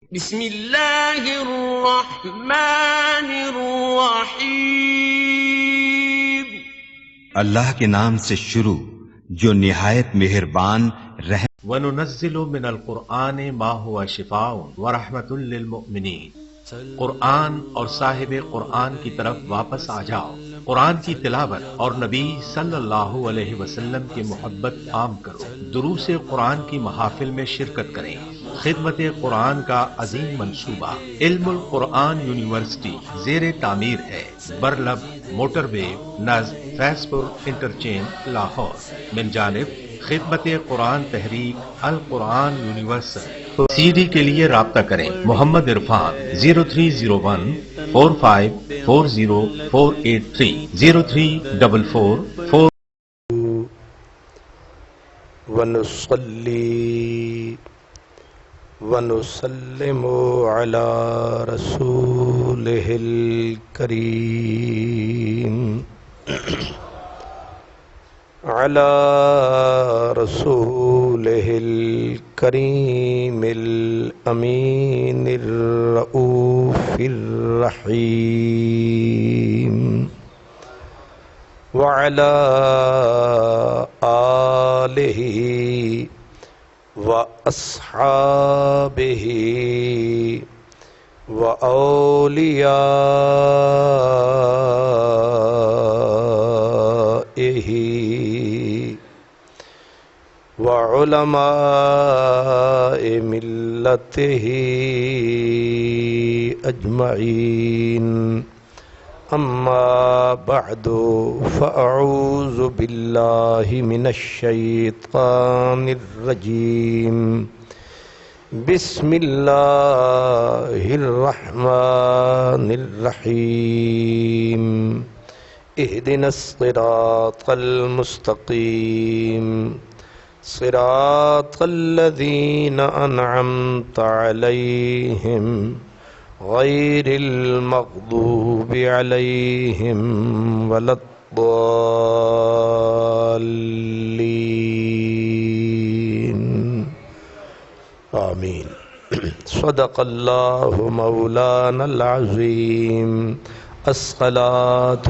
بسم اللہ الرحمن الرحیم۔ اللہ کے نام سے شروع جو نہایت مہربان رحم۔ وَنُنَزِّلُ مِنَ الْقُرْآنِ مَا هُوَ شِفَاءٌ وَرَحْمَةٌ لِّلْمُؤْمِنِينَ۔ قرآن اور صاحب قرآن کی طرف واپس آ جاؤ، قرآن کی تلاوت اور نبی صلی اللہ علیہ وسلم کی محبت عام کرو، دروس قرآن کی محافل میں شرکت کریں۔ خدمت قرآن کا عظیم منصوبہ علم القرآن یونیورسٹی زیر تعمیر ہے، برلب موٹر وے نزد فیض پور انٹرچینج لاہور، من جانب خدمت قرآن تحریک القرآن یونیورسل۔ سی ڈی کے لیے رابطہ کریں محمد عرفان 030145404830 0344 ونصلي ونسلم على رسوله الكريم على رسوله الكريم الأمين الرؤوف الرحيم وعلى آله وأصحابه وأوليائه وعلماء ملته أجمعين، أما بعد فأعوذ بالله من الشيطان الرجيم، بسم الله الرحمن الرحيم، اهدنا الصراط المستقيم، صراط الذين أنعمت عليهم غير المغضوب عليهم ولا الضالين، آمين۔ صدق الله مولانا العظيم، الصلاة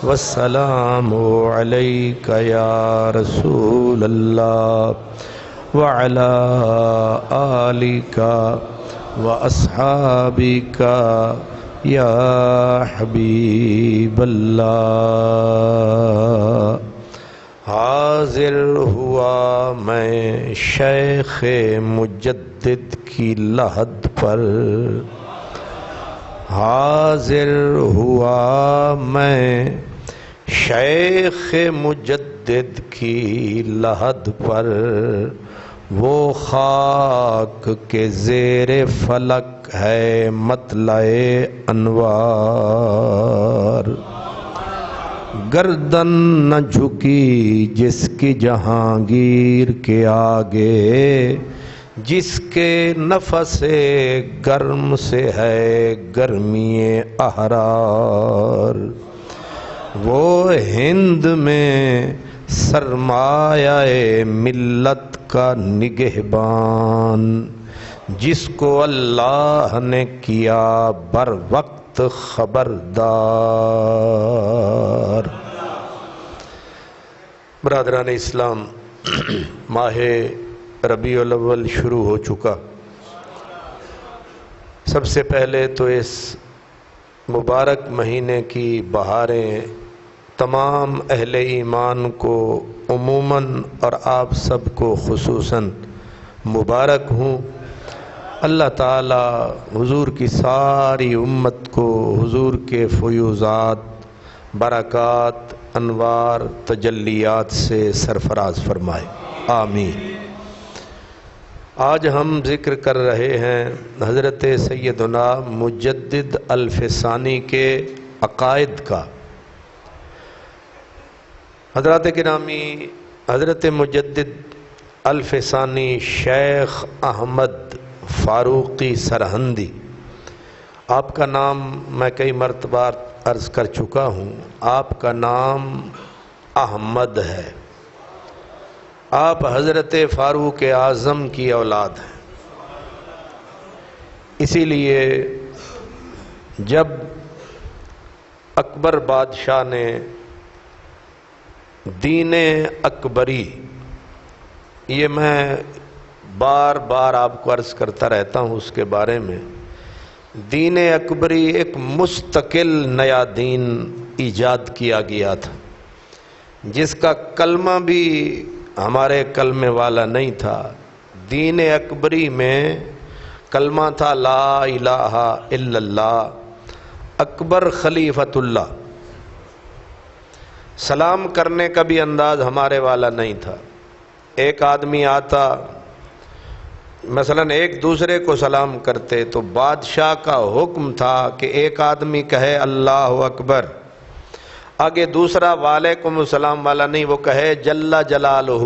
والسلام عليك يا رسول الله وعلى آلك وأصحابك يا حبيب الله۔ حاضر ہوا میں شیخ مجدد کی لحد پر، حاضر ہوا میں شیخ مجدد کی لحد پر، وہ خاک کے زیر فلک ہے مطلع انوار، گردن نہ جھکی جس کی جہانگیر کے آگے، جس کے نفس گرم سے ہے گرمی احرار، وہ ہند میں سرمایہ ملت کا نگہبان، جس کو اللہ نے کیا بر وقت خبردار۔ برادران اسلام، ماہ ربیع الاول شروع ہو چکا۔ سب سے پہلے تو اس مبارک مہینے کی بہاریں تمام اہل ایمان کو عموماً اور آپ سب کو خصوصاً مبارک ہوں۔ اللہ تعالی حضور کی ساری امت کو حضور کے فیوزات، برکات، انوار، تجلیات سے سرفراز فرمائے، آمین۔ آج ہم ذکر کر رہے ہیں حضرت سیدنا مجدد الفسانی کے عقائد کا۔ حضرات گرامی، حضرت مجدد الفسانی شیخ احمد فاروقی سرہندی، آپ کا نام میں کئی مرتبہ عرض کر چکا ہوں، آپ کا نام احمد ہے، آپ حضرت فاروق اعظم کی اولاد ہیں۔ اسی لیے جب اکبر بادشاہ نے دین اکبری، یہ میں بار بار آپ کو عرض کرتا رہتا ہوں اس کے بارے میں، دین اکبری ایک مستقل نیا دین ایجاد کیا گیا تھا جس کا کلمہ بھی ہمارے کلمے والا نہیں تھا۔ دین اکبری میں کلمہ تھا لا الہ الا اللہ، اکبر خلیفۃ اللہ۔ سلام کرنے کا بھی انداز ہمارے والا نہیں تھا۔ ایک آدمی آتا، مثلا ایک دوسرے کو سلام کرتے تو بادشاہ کا حکم تھا کہ ایک آدمی کہے اللہ اکبر، آگے دوسرا وعلیکم السلام والا نہیں، وہ کہے جل جلالہ۔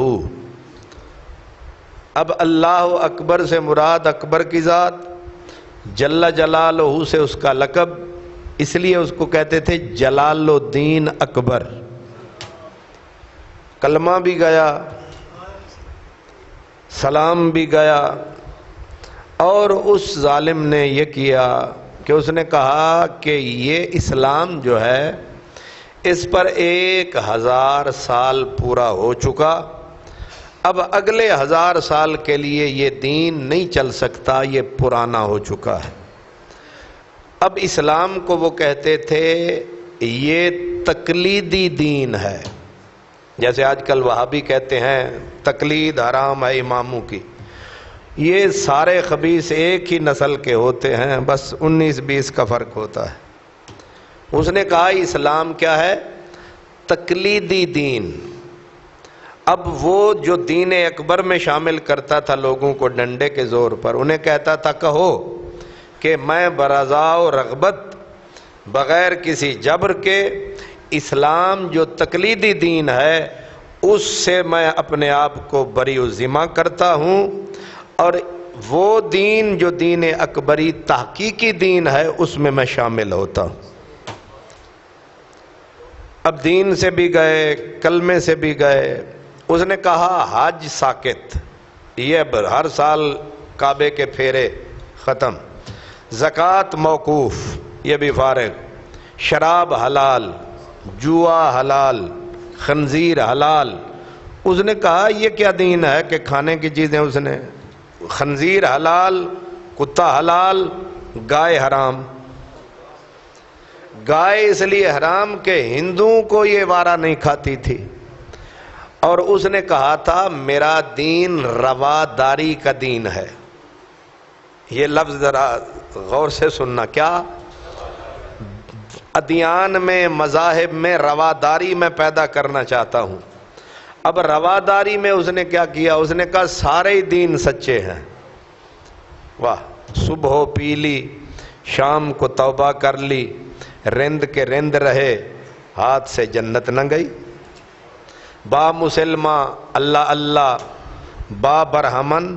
اب اللہ اکبر سے مراد اکبر کی ذات، جل جلالہ سے اس کا لقب، اس لیے اس کو کہتے تھے جلال الدین اکبر۔ کلمہ بھی گیا، سلام بھی گیا، اور اس ظالم نے یہ کیا کہ اس نے کہا کہ یہ اسلام جو ہے اس پر 1000 سال پورا ہو چکا، اب اگلے 1000 سال کے لیے یہ دین نہیں چل سکتا، یہ پرانا ہو چکا ہے۔ اب اسلام کو وہ کہتے تھے یہ تقلیدی دین ہے، جیسے آج کل وہابی کہتے ہیں تقلید حرام ہے اماموں کی۔ یہ سارے خبیث ایک ہی نسل کے ہوتے ہیں، بس 19-20 کا فرق ہوتا ہے۔ اس نے کہا اسلام کیا ہے؟ تقلیدی دین۔ اب وہ جو دین اکبر میں شامل کرتا تھا لوگوں کو ڈنڈے کے زور پر، انہیں کہتا تھا کہو کہ میں برضا و رغبت بغیر کسی جبر کے اسلام جو تقلیدی دین ہے اس سے میں اپنے آپ کو بری و ذمہ کرتا ہوں، اور وہ دین جو دین اکبری تحقیقی دین ہے اس میں شامل ہوتا ہوں۔ اب دین سے بھی گئے، کلمے سے بھی گئے۔ اس نے کہا حج ساکت، یہ ہر سال کعبے کے پھیرے ختم، زکوٰۃ موقوف، یہ بھی فارغ، شراب حلال، جوا حلال، خنزیر حلال۔ اس نے کہا یہ کیا دین ہے کہ کھانے کی چیزیں، اس نے خنزیر حلال، کتا حلال، گائے حرام۔ گائے اس لیے حرام کہ ہندوؤں کو یہ وارہ نہیں کھاتی تھی، اور اس نے کہا تھا میرا دین رواداری کا دین ہے۔ یہ لفظ ذرا غور سے سننا، کیا ادیان میں، مذاہب میں رواداری میں پیدا کرنا چاہتا ہوں۔ اب رواداری میں اس نے کیا کیا؟ اس نے کہا سارے دین سچے ہیں۔ واہ، صبح پی لی، شام کو توبہ کر لی، رند کے رند رہے، ہاتھ سے جنت نہ گئی۔ با مسلمہ اللہ اللہ، با برہمن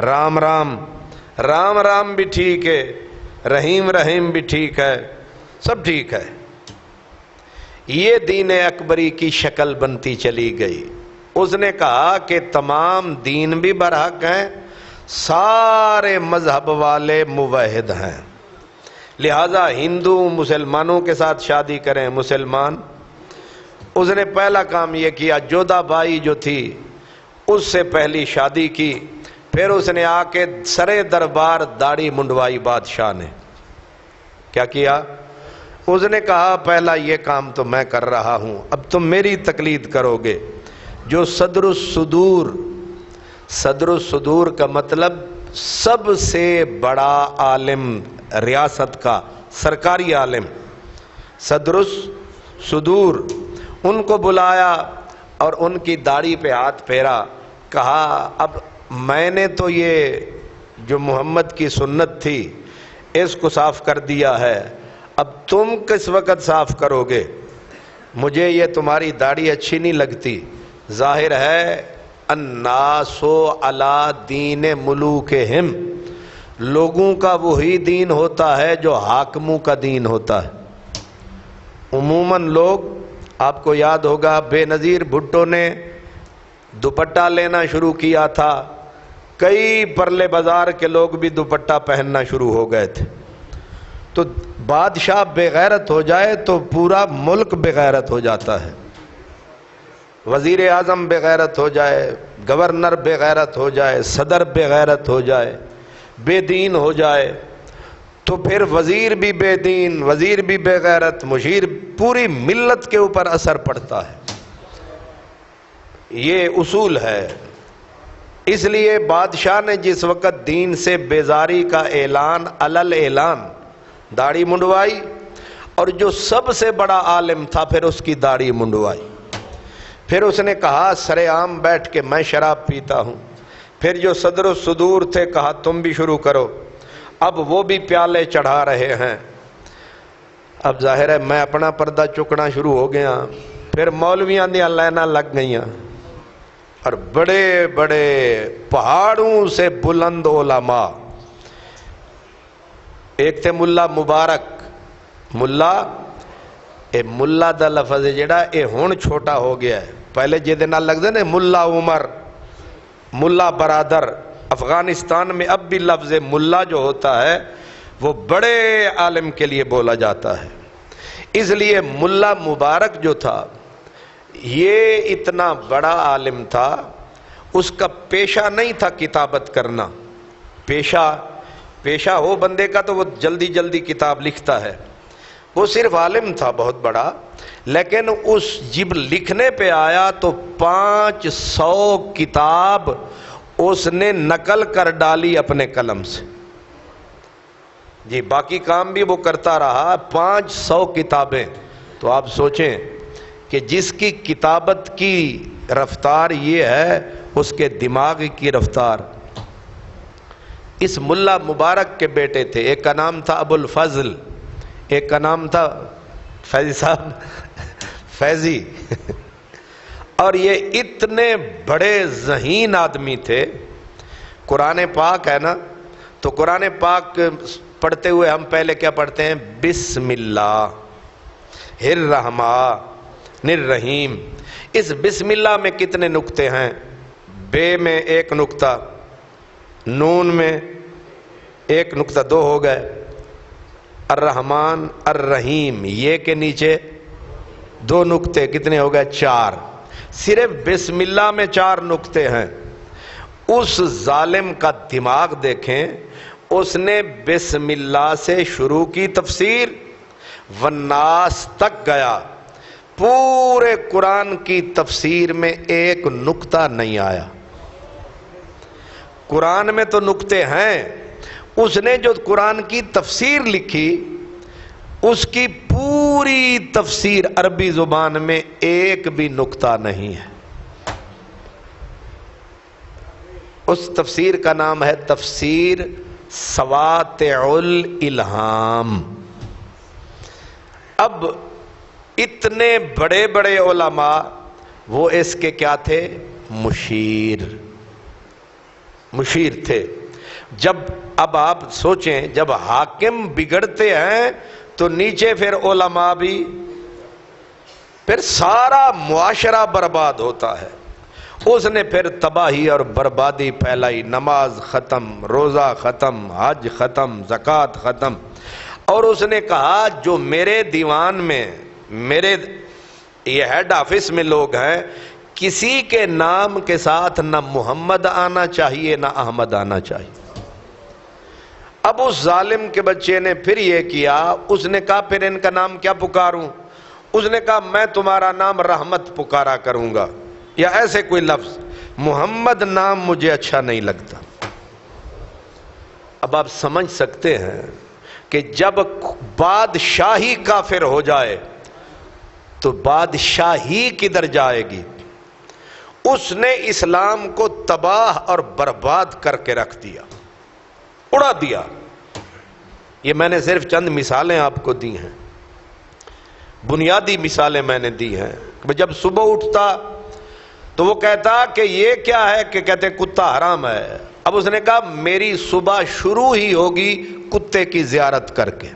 رام رام، رام رام بھی ٹھیک ہے، رحیم رحیم بھی ٹھیک ہے، سب ٹھیک ہے۔ یہ دین اکبری کی شکل بنتی چلی گئی۔ اس نے کہا کہ تمام دین بھی برحق ہیں، سارے مذہب والے موحد ہیں، لہذا ہندو مسلمانوں کے ساتھ شادی کریں مسلمان۔ اس نے پہلا کام یہ کیا، جودھا بائی جو تھی اس سے پہلی شادی کی، پھر اس نے آ کے سرے دربار داڑھی منڈوائی بادشاہ نے۔ کیا کیا؟ اس نے کہا پہلا یہ کام تو میں کر رہا ہوں، اب تم میری تقلید کرو گے۔ جو صدر الصدور، صدر الصدور کا مطلب سب سے بڑا عالم ریاست کا، سرکاری عالم، صدر الصدور، ان کو بلایا اور ان کی داڑھی پہ ہاتھ پھیرا، کہا اب میں نے تو یہ جو محمد کی سنت تھی اس کو صاف کر دیا ہے، اب تم کس وقت صاف کرو گے؟ مجھے یہ تمہاری داڑھی اچھی نہیں لگتی۔ ظاہر ہے الناس علی دین ملوکہم، لوگوں کا وہی دین ہوتا ہے جو حاکموں کا دین ہوتا ہے۔ عموماً لوگ، آپ کو یاد ہوگا بے نظیر بھٹو نے دوپٹہ لینا شروع کیا تھا کئی پرلے بازار کے لوگ بھی دوپٹہ پہننا شروع ہو گئے تھے. تو بادشاہ بے غیرت ہو جائے تو پورا ملک بے غیرت ہو جاتا ہے. وزیر اعظم بے غیرت ہو جائے، گورنر بے غیرت ہو جائے، صدر بے غیرت ہو جائے، بے دین ہو جائے، تو پھر وزیر بھی بے دین، وزیر بھی بے غیرت، مشیر، پوری ملت کے اوپر اثر پڑتا ہے. یہ اصول ہے. اس لیے بادشاہ نے جس وقت دین سے بیزاری کا اعلان علل اعلان داڑھی منڈوائی، اور جو سب سے بڑا عالم تھا پھر اس کی داڑھی منڈوائی. پھر اس نے کہا سر عام بیٹھ کے میں شراب پیتا ہوں. پھر جو صدر الصدور تھے کہا تم بھی شروع کرو. اب وہ بھی پیالے چڑھا رہے ہیں. اب ظاہر ہے میں اپنا پردہ چکنا شروع ہو گیا. پھر مولویاں دیا لائناں لگ گئیاں، اور بڑے بڑے پہاڑوں سے بلند علماء. ایک تھے ملا مبارک. ملا دا لفظ جڑا اے ہون چھوٹا ہو گیا ہے. پہلے جے نال لگ دے نا ملا عمر، ملا برادر. افغانستان میں اب بھی لفظ ملا جو ہوتا ہے وہ بڑے عالم کے لیے بولا جاتا ہے. اس لیے ملا مبارک جو تھا یہ اتنا بڑا عالم تھا، اس کا پیشہ نہیں تھا کتابت کرنا. پیشہ ہو بندے کا تو وہ جلدی جلدی کتاب لکھتا ہے. وہ صرف عالم تھا بہت بڑا، لیکن اس جب لکھنے پہ آیا تو 500 کتاب اس نے نقل کر ڈالی اپنے قلم سے. جی باقی کام بھی وہ کرتا رہا. 500 کتابیں. تو آپ سوچیں کہ جس کی کتابت کی رفتار یہ ہے، اس کے دماغ کی رفتار. اس ملا مبارک کے بیٹے تھے. ایک کا نام تھا ابو الفضل، ایک کا نام تھا فیضی صاحب، فیضی. اور یہ اتنے بڑے ذہین آدمی تھے. قرآن پاک ہے نا، تو قرآن پاک پڑھتے ہوئے ہم پہلے کیا پڑھتے ہیں؟ بسم اللہ الرحمن الرحیم. اس بسم اللہ میں کتنے نقطے ہیں؟ بے میں 1 نقطہ، نون میں 1 نقطہ، 2 ہو گئے. الرحمن الرحیم یہ کے نیچے 2 نقطے، کتنے ہو گئے؟ 4. صرف بسم اللہ میں 4 نقطے ہیں. اس ظالم کا دماغ دیکھیں. اس نے بسم اللہ سے شروع کی تفسیر، والناس تک گیا. پورے قرآن کی تفسیر میں 1 نقطہ نہیں آیا. قرآن میں تو نقطے ہیں. اس نے جو قرآن کی تفسیر لکھی، اس کی پوری تفسیر عربی زبان میں 1 بھی نقطہ نہیں ہے. اس تفسیر کا نام ہے تفسیر سواتع الالہام. اب اتنے بڑے بڑے علماء، وہ اس کے کیا تھے؟ مشیر تھے. جب اب آپ سوچیں، جب حاکم بگڑتے ہیں تو نیچے پھر علماء بھی، پھر سارا معاشرہ برباد ہوتا ہے. اس نے پھر تباہی اور بربادی پھیلائی. نماز ختم، روزہ ختم، حج ختم، زکوٰۃ ختم. اور اس نے کہا جو میرے دیوان میں، میرے یہ ہیڈ آفس میں لوگ ہیں، کسی کے نام کے ساتھ نہ محمد آنا چاہیے نہ احمد آنا چاہیے. اب اس ظالم کے بچے نے پھر یہ کیا. اس نے کہا پھر ان کا نام کیا پکاروں؟ اس نے کہا میں تمہارا نام رحمت پکارا کروں گا، یا ایسے کوئی لفظ. محمد نام مجھے اچھا نہیں لگتا. اب آپ سمجھ سکتے ہیں کہ جب بادشاہی کافر ہو جائے تو بادشاہی کدھر جائے گی. اس نے اسلام کو تباہ اور برباد کر کے رکھ دیا، اڑا دیا. یہ میں نے صرف چند مثالیں آپ کو دی ہیں، بنیادی مثالیں میں نے دی ہیں. جب صبح اٹھتا تو وہ کہتا کہ یہ کیا ہے، کہ کہتے کتا حرام ہے. اب اس نے کہا میری صبح شروع ہی ہوگی کتے کی زیارت کر کے.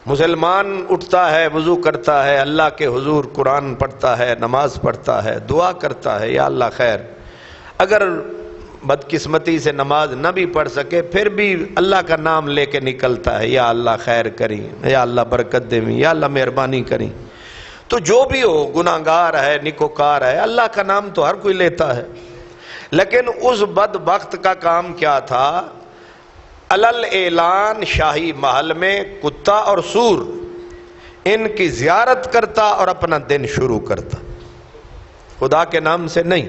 مسلمان اٹھتا ہے، وضو کرتا ہے، اللہ کے حضور قرآن پڑھتا ہے، نماز پڑھتا ہے، دعا کرتا ہے، یا اللہ خیر اگر بدقسمتی سے نماز نہ بھی پڑھ سکے پھر بھی اللہ کا نام لے کے نکلتا ہے، یا اللہ خیر کریں، یا اللہ برکت دیں، یا اللہ مہربانی کریں۔ تو جو بھی ہو، گناہگار ہے، نیکوکار ہے، اللہ کا نام تو ہر کوئی لیتا ہے۔ لیکن اس بدبخت کا کام کیا تھا؟ علل اعلان شاہی محل میں کتا اور سور ان کی زیارت کرتا اور اپنا دن شروع کرتا۔ خدا کے نام سے نہیں،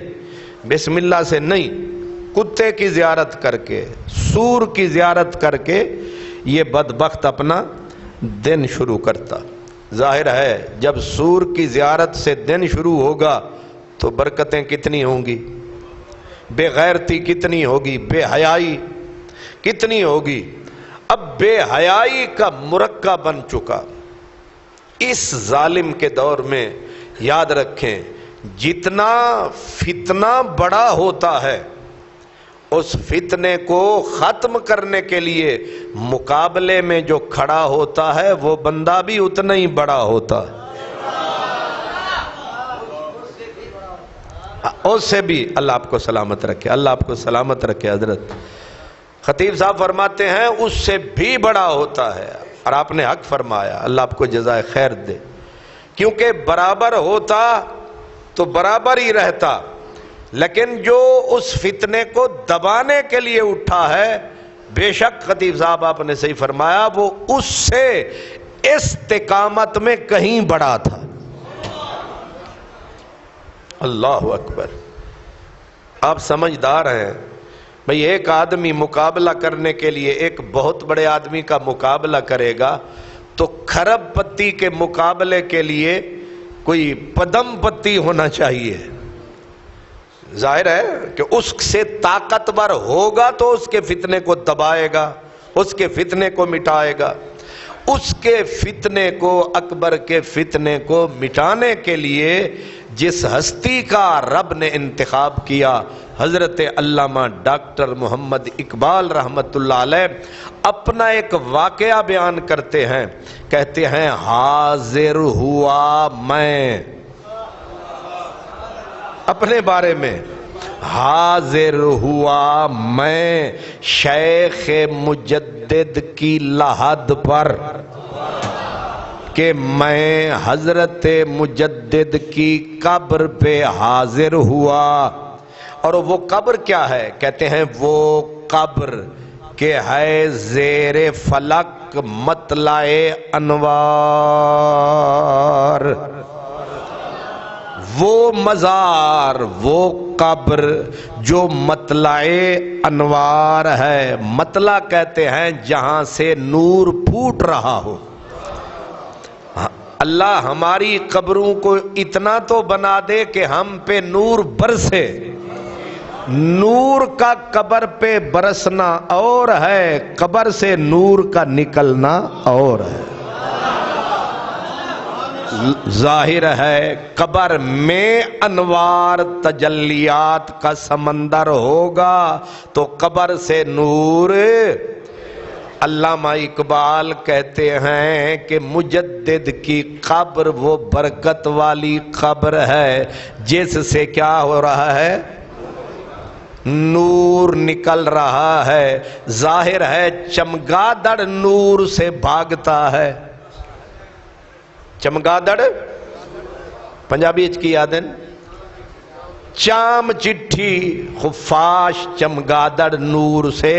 بسم اللہ سے نہیں، کتے کی زیارت کر کے، سور کی زیارت کر کے یہ بدبخت اپنا دن شروع کرتا۔ ظاہر ہے جب سور کی زیارت سے دن شروع ہوگا تو برکتیں کتنی ہوں گی، بے غیرتی کتنی ہوگی، بے حیائی کتنی ہوگی۔ اب بے حیائی کا مرکب بن چکا۔ اس ظالم کے دور میں یاد رکھیں، جتنا فتنہ بڑا ہوتا ہے اس فتنے کو ختم کرنے کے لیے مقابلے میں جو کھڑا ہوتا ہے وہ بندہ بھی اتنا ہی بڑا ہوتا ہے، اس سے بھی۔ اللہ آپ کو سلامت رکھے، اللہ آپ کو سلامت رکھے۔ حضرت خطیب صاحب فرماتے ہیں اس سے بھی بڑا ہوتا ہے، اور آپ نے حق فرمایا، اللہ آپ کو جزائے خیر دے، کیونکہ برابر ہوتا تو برابر ہی رہتا، لیکن جو اس فتنے کو دبانے کے لیے اٹھا ہے، بے شک خطیب صاحب آپ نے صحیح فرمایا، وہ اس سے استقامت میں کہیں بڑا تھا۔ اللہ اکبر۔ آپ سمجھدار ہیں بھئی، ایک آدمی مقابلہ کرنے کے لیے ایک بہت بڑے آدمی کا مقابلہ کرے گا تو کھرب پتی کے مقابلے کے لیے کوئی پدم پتی ہونا چاہیے۔ ظاہر ہے کہ اس سے طاقتور ہوگا تو اس کے فتنے کو دبائے گا، اس کے فتنے کو مٹائے گا۔ اس کے فتنے کو، اکبر کے فتنے کو مٹانے کے لیے جس ہستی کا رب نے انتخاب کیا، حضرت علامہ ڈاکٹر محمد اقبال رحمت اللہ علیہ اپنا ایک واقعہ بیان کرتے ہیں، کہتے ہیں حاضر ہوا میں، اپنے بارے میں، حاضر ہوا میں شیخ مجدد کی لحد پر، کہ میں حضرت مجدد کی قبر پہ حاضر ہوا۔ اور وہ قبر کیا ہے؟ کہتے ہیں وہ قبر کہ ہے زیر فلک مطلع انوار، وہ مزار، وہ قبر جو مطلع انوار ہے۔ مطلع کہتے ہیں جہاں سے نور پھوٹ رہا ہو۔ اللہ ہماری قبروں کو اتنا تو بنا دے کہ ہم پہ نور برسے۔ نور کا قبر پہ برسنا اور ہے، قبر سے نور کا نکلنا اور ہے۔ ظاہر ہے قبر میں انوار تجلیات کا سمندر ہوگا تو قبر سے نور۔ علامہ اقبال کہتے ہیں کہ مجدد کی قبر وہ برکت والی قبر ہے جس سے کیا ہو رہا ہے؟ نور نکل رہا ہے۔ ظاہر ہے چمگادڑ نور سے بھاگتا ہے۔ چمگادڑ پنجابی کی یادیں، چام چٹھی خفاش چمگادڑ نور سے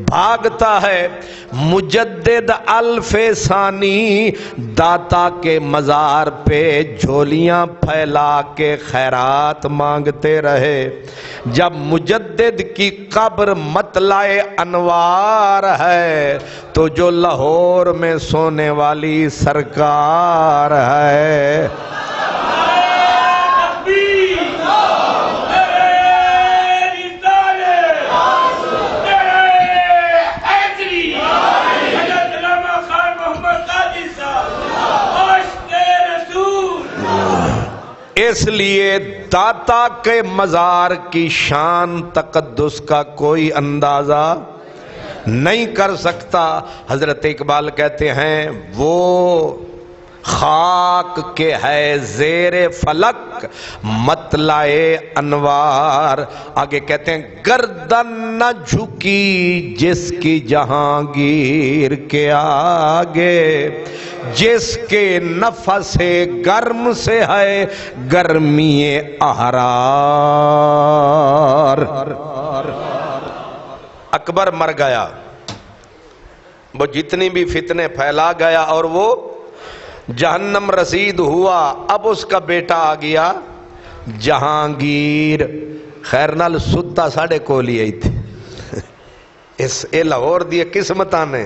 بھاگتا ہے۔ مجدد الف ثانی داتا کے مزار پہ جھولیاں پھیلا کے خیرات مانگتے رہے۔ جب مجدد کی قبر مطلع انوار ہے تو جو لاہور میں سونے والی سرکار ہے۔ اس لیے داتا کے مزار کی شان تقدس کا کوئی اندازہ نہیں کر سکتا۔ حضرت اقبال کہتے ہیں وہ خاک کے ہے زیر فلک مطلع انوار. آگے کہتے ہیں گردن نہ جھکی جس کی جہانگیر کے آگے، جس کے نفس گرم سے ہے گرمی احرار. اکبر مر گیا، وہ جتنی بھی فتنے پھیلا گیا اور وہ جہنم رسید ہوا. اب اس کا بیٹا آ گیا جہانگیر. خیر نال ستا ساڑھے کو لی آئی تھی اس لاہور دی قسمتاں نے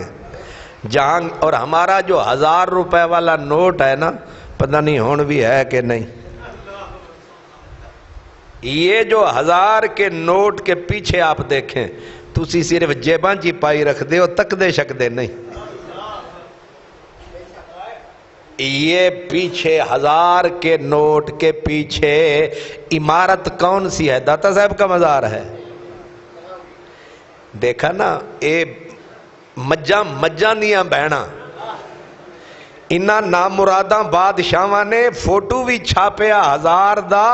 جہاں. اور ہمارا جو 1000 روپے والا نوٹ ہے نا، پتہ نہیں ہون بھی ہے کہ نہیں. یہ جو 1000 کے نوٹ کے پیچھے آپ دیکھیں، تسی صرف جیباں جی پائی رکھ دے ہو، تک دے شک دے نہیں. یہ پیچھے 1000 کے نوٹ کے پیچھے عمارت کون سی ہے؟ داتا صاحب کا مزار ہے. دیکھا نا، اے مجاں دیاں بہنا انہاں نامراداں بادشاہاں نے فوٹو بھی چھاپیا 1000 دا،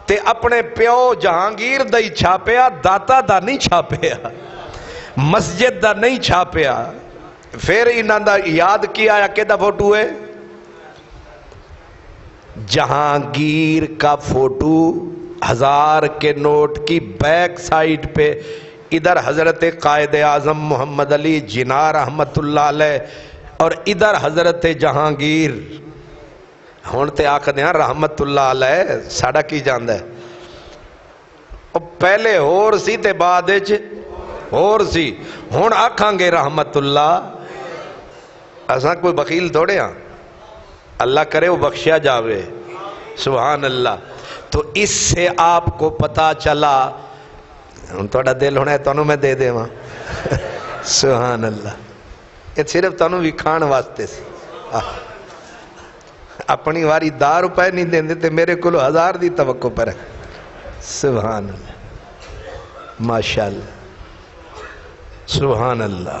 تے اپنے پیو جہانگیر دا ہی چھاپیا، داتا دا نہیں چھاپیا، مسجد دا نہیں چھاپیا. پھر انہاں دا یاد کیا یا کہ دا فوٹو ہے جہانگیر کا فوٹو 1000 کے نوٹ کی بیک سائیڈ پہ. ادھر حضرت قائد اعظم محمد علی جناح رحمت اللہ علیہ اور ادھر حضرت جہانگیر. ہون تے آکھ دیاں رحمت اللہ علیہ، ساڑا کی جاندہ ہے. پہلے ہور سی تے بعد ہور سی. ہون آکھاں گے رحمت اللہ. اساں کوئی بخیل تھوڑے ہاں، اللہ کرے وہ بخشیا جاوے. سبحان اللہ. تو اس سے آپ کو پتا چلا، تھوڑا دل ہونا ہے تو میں دے دے وہاں سبحان اللہ. یہ صرف تنوں بھی کھان واسطے سے. اپنی واری 10 روپے نہیں دیں دیتے، میرے کو 1000 دی توقع پر ہے. سبحان اللہ، ماشاءاللہ، سبحان اللہ،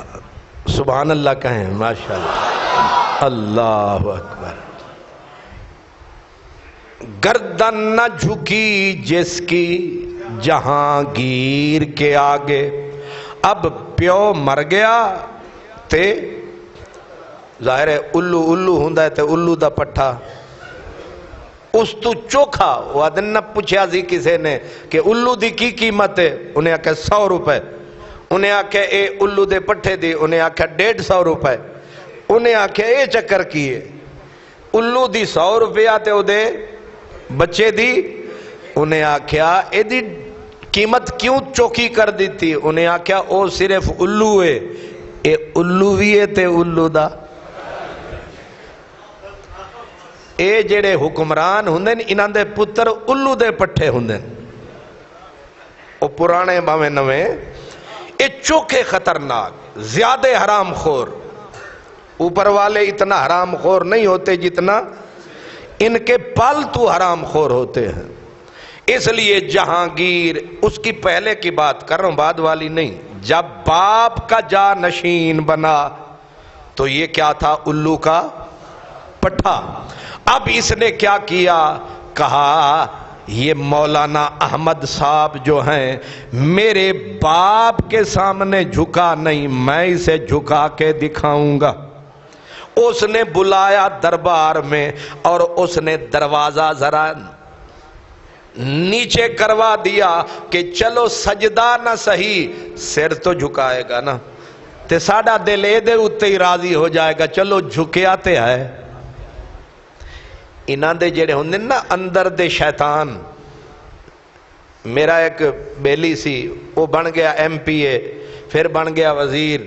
سبحان اللہ کہیں ماشاءاللہ. اللہ اکبر. گردن نہ جھکی جس کی جہانگیر کے آگے. اب پیو مر گیا تے ظاہر ہے الو ہوندا ہے تے الو دا پٹھا اس تو چوکھا. وہ آدن نہ پوچھا سی کسے نے کہ الو دی کی قیمت ہے، انہیں آکھا 100 روپے. انہیں آکھا اے الو دے پٹھے دی، انہیں آکھا 150 روپے. انہیں آکھا اے چکر کیے، الو دی 100 روپیہ تے او دے بچے دی. انہیں آکھا اے دی قیمت کیوں چوکی کر دیتی؟ انہیں آکھا او صرف الو ہے. اے الو بھی ہے تے الو دا. اے جڑے حکمران ہوندے انہاں دے پتر الو دے پٹھے ہوندے، او پرانے باویں نویں. اے چوکے خطرناک، زیادہ حرام خور. اوپر والے اتنا حرام خور نہیں ہوتے جتنا ان کے پالتو حرام خور ہوتے ہیں. اس لیے جہانگیر، اس کی پہلے کی بات کر رہا ہوں، بعد والی نہیں. جب باپ کا جانشین بنا تو یہ کیا تھا؟ الو کا پٹھا. اب اس نے کیا کیا؟ کہا یہ مولانا احمد صاحب جو ہیں میرے باپ کے سامنے جھکا نہیں، میں اسے جھکا کے دکھاؤں گا. اس نے بلایا دربار میں اور اس نے دروازہ ذرا نیچے کروا دیا کہ چلو سجدہ نہ سہی، سر تو جھکائے گا نا، تے ساڑا دل اے دے اتے ہی راضی ہو جائے گا، چلو جھکیا تے ہے. انہاں دے جڑے ہوندے نا اندر دے شیطان. میرا ایک بیلی سی، وہ بن گیا MP پھر بن گیا وزیر،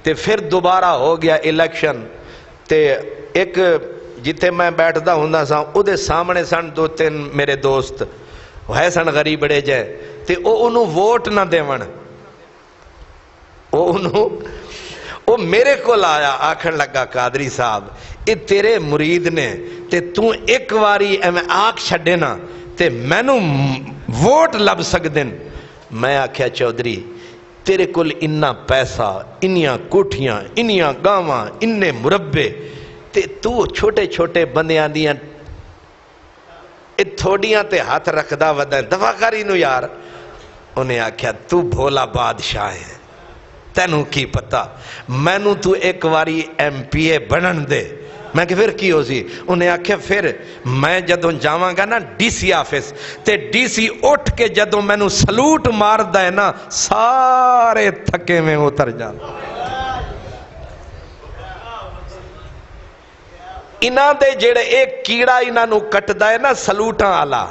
تے پھر دوبارہ ہو گیا الیکشن. تے ایک جتے میں بیٹھدا ہوندا سا او دے سامنے سن 2-3 میرے دوست ہے سن غریبڑے جے، تے او انہوں ووٹ نہ دیون. او میرے کو لایا آکھن لگا قادری صاحب اے تیرے مرید نے تے تو ایک واری میں آکھ چھڑے نا تے میں نو ووٹ لب سکدن. میں آکھیا چودھری تیرے کل انہا پیسہ، انہیاں کوٹھیاں، انہیاں گاواں، انہے مربے، تے تو چھوٹے چھوٹے بندیاں دیاں تھوڑیاں تے ہاتھ رکھدا ودا دفع کری نو یار. انہیں آکھیا تو بھولا بادشاہ ہے، تینوں کی پتا، مینوں تو ایک واری MP بنن دے. میں کہ پھر کی ہو سی؟ انہیں آکھیا پھر میں جدوں جاواں گا نا DC آفس تے DC اٹھ کے جدوں مینوں سلوٹ ماردا ہے نا سارے تھکے میں اتر جان. انہاں دے جڑے ایک کیڑا انہاں نو کٹدا ہے نا سلوٹاں آلا،